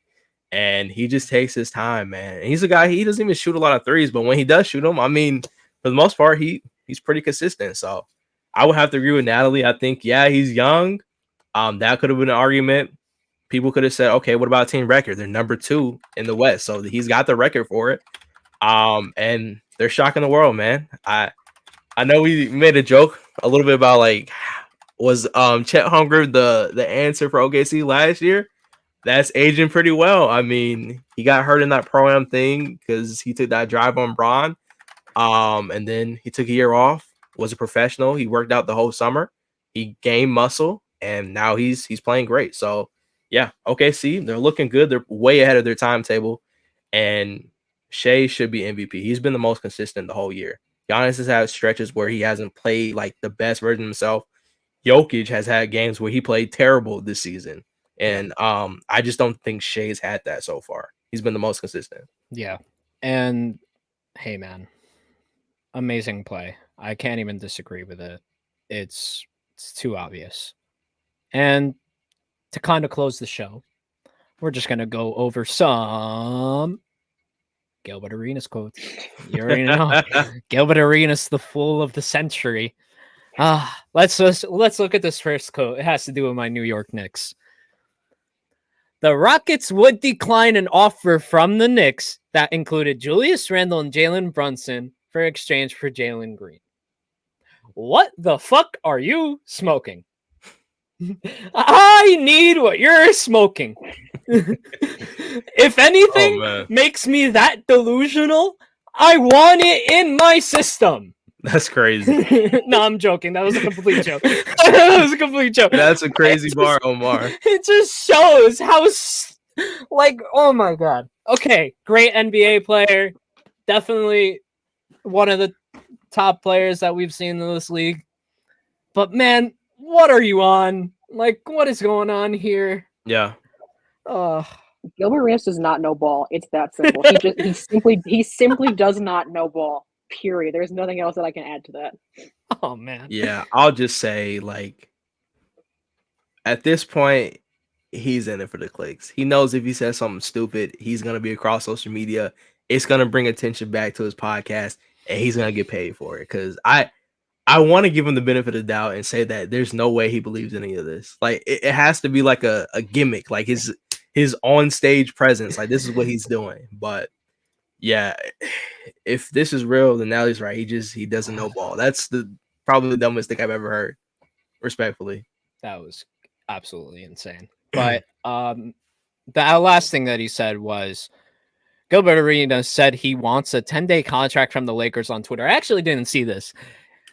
And he just takes his time, man. And he's a guy, he doesn't even shoot a lot of threes, but when he does shoot them, I mean, for the most part, he's pretty consistent. So I would have to agree with Natalie. I think, yeah, he's young. That could have been an argument. People could have said, okay, what about team record? They're number 2 in the West. So he's got the record for it. And they're shocking the world, man. I know we made a joke a little bit about like was Chet Holmgren the answer for OKC last year? That's aging pretty well. I mean, he got hurt in that pro-am thing because he took that drive on Bron. And then he took a year off, was a professional. He worked out the whole summer. He gained muscle, and now he's playing great. So yeah, OKC, they're looking good. They're way ahead of their timetable. And Shea should be MVP. He's been the most consistent the whole year. Giannis has had stretches where he hasn't played like the best version of himself. Jokic has had games where he played terrible this season. And I just don't think Shea's had that so far. He's been the most consistent. Yeah. And hey, man, amazing play. I can't even disagree with it. It's too obvious. And to kind of close the show, we're just going to go over some Gilbert Arenas quotes. You already know. Gilbert Arenas, the fool of the century. Let's look at this first quote. It has to do with my New York Knicks. The Rockets would decline an offer from the Knicks that included Julius Randle and Jalen Brunson for exchange for Jalen Green. What the fuck are you smoking? I need what you're smoking. If anything makes me that delusional, I want it in my system. That's crazy. No, I'm joking. That was a complete joke. That was a complete joke. That's a crazy bar, Omar. It just shows how, oh my God. Okay, great NBA player. Definitely one of the top players that we've seen in this league. But man, what are you on? Like, what is going on here? Yeah. Gilbert Arenas does not know ball. It's that simple. He simply does not know ball. Period. There's nothing else that I can add to that. Oh man. Yeah, I'll just say, like, at this point, he's in it for the clicks. He knows if he says something stupid, he's gonna be across social media. It's gonna bring attention back to his podcast, and he's gonna get paid for it. Because I I want to give him the benefit of the doubt and say that there's no way he believes any of this. Like it has to be like a gimmick, like his on stage presence. Like this is what he's doing. But yeah, if this is real, then now he's right. He doesn't know ball. That's probably the dumbest thing I've ever heard. Respectfully, that was absolutely insane. But the last thing that he said was Gilbert Arenas said he wants a 10-day contract from the Lakers on Twitter. I actually didn't see this.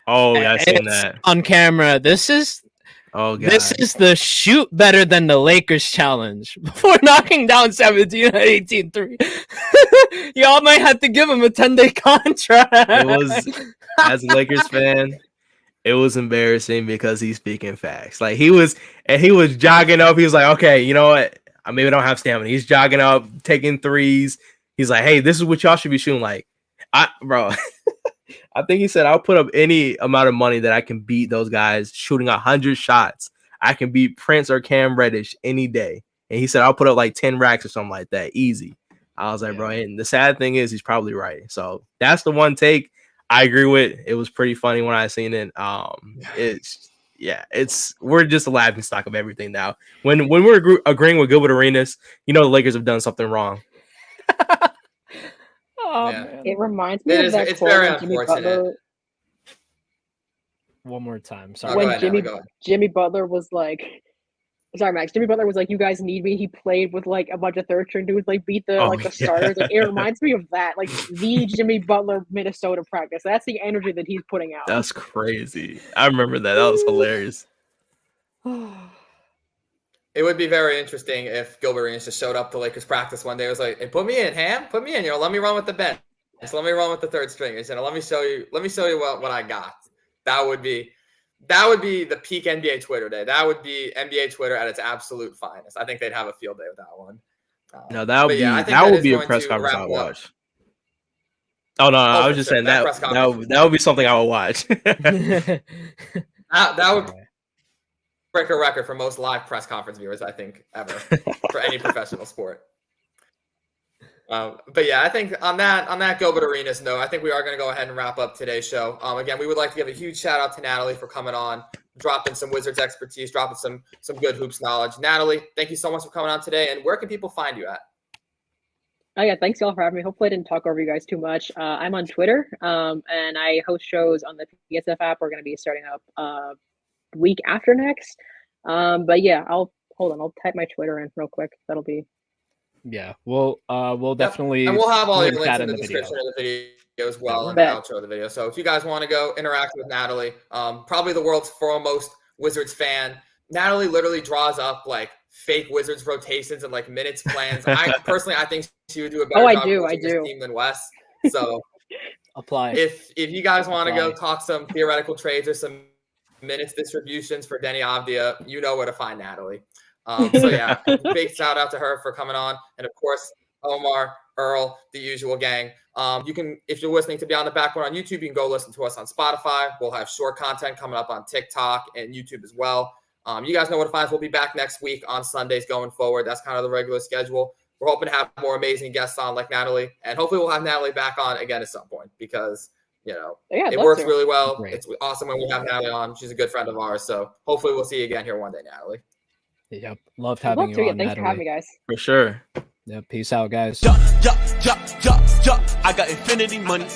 Oh, yeah, I seen that on camera. This is the shoot better than the Lakers challenge before knocking down 17 at 18-3. Y'all might have to give him a 10-day contract. It was, as a Lakers fan, it was embarrassing because he's speaking facts. Like he was jogging up. He was like, okay, you know what? I maybe don't have stamina. He's jogging up, taking threes. He's like, hey, this is what y'all should be shooting like. Bro, I think he said, I'll put up any amount of money that I can beat those guys shooting 100 shots. I can beat Prince or Cam Reddish any day. And he said, I'll put up like 10 racks or something like that. Easy. I was like, bro, and the sad thing is he's probably right. So that's the one take I agree with. It was pretty funny when I seen it. We're just a laughing stock of everything now. When we're agreeing with Gilbert Arenas, the Lakers have done something wrong. Man. It reminds me of that it's quote very when Jimmy unfortunate. Butler. One more time. Sorry. When Jimmy Butler was like, sorry, Max. Jimmy Butler was like, "You guys need me." He played with like a bunch of third-string dudes, like beat the starters. Like, it reminds me of that, like the Jimmy Butler Minnesota practice. That's the energy that he's putting out. That's crazy. I remember that. That was hilarious. It would be very interesting if Gilbert Arenas just showed up to Lakers practice one day. It was like, hey, put me in, Ham. Put me in. Let me run with the bench. Let me run with the third stringers. Let me show you what I got. That would be the peak NBA Twitter day. That would be NBA Twitter at its absolute finest. I think they'd have a field day with that one. No, that would be a press conference I would watch. Oh no, I was just saying that would be something I would watch. that would break a record for most live press conference viewers, I think, ever for any professional sport. But yeah, I think on that Gilbert Arenas note, I think we are going to go ahead and wrap up today's show. Again, we would like to give a huge shout out to Natalie for coming on, dropping some Wizards expertise, dropping some good hoops knowledge. Natalie, thank you so much for coming on today. And where can people find you at? Oh yeah, thanks y'all for having me. Hopefully I didn't talk over you guys too much. I'm on Twitter, and I host shows on the PSF app. We're going to be starting up week after next. But yeah, I'll type my Twitter in real quick. That'll be. Yeah, we'll definitely, and we'll have all your links in the description of the video as well, and the outro of the video. So if you guys want to go interact with Natalie, probably the world's foremost Wizards fan, Natalie literally draws up like fake Wizards rotations and like minutes plans. I think she would do a better job of this team than Wes. So apply. If you guys want to go talk some theoretical trades or some minutes distributions for Denny Avdia, you know where to find Natalie. So yeah, big shout out to her for coming on, and of course Omar, Earl, the usual gang. You can, if you're listening to Beyond the Backboard on YouTube, you can go listen to us on Spotify. We'll have short content coming up on TikTok and YouTube as well. You guys know where to find us. We'll be back next week on Sundays going forward. That's kind of the regular schedule. We're hoping to have more amazing guests on like Natalie, and hopefully we'll have Natalie back on again at some point because it works really well. Great. It's awesome when we have Natalie on. She's a good friend of ours, so hopefully we'll see you again here one day, Natalie. Yep, loved having you on. Thanks for having me, guys. For sure. Yeah, peace out, guys. I got infinity money.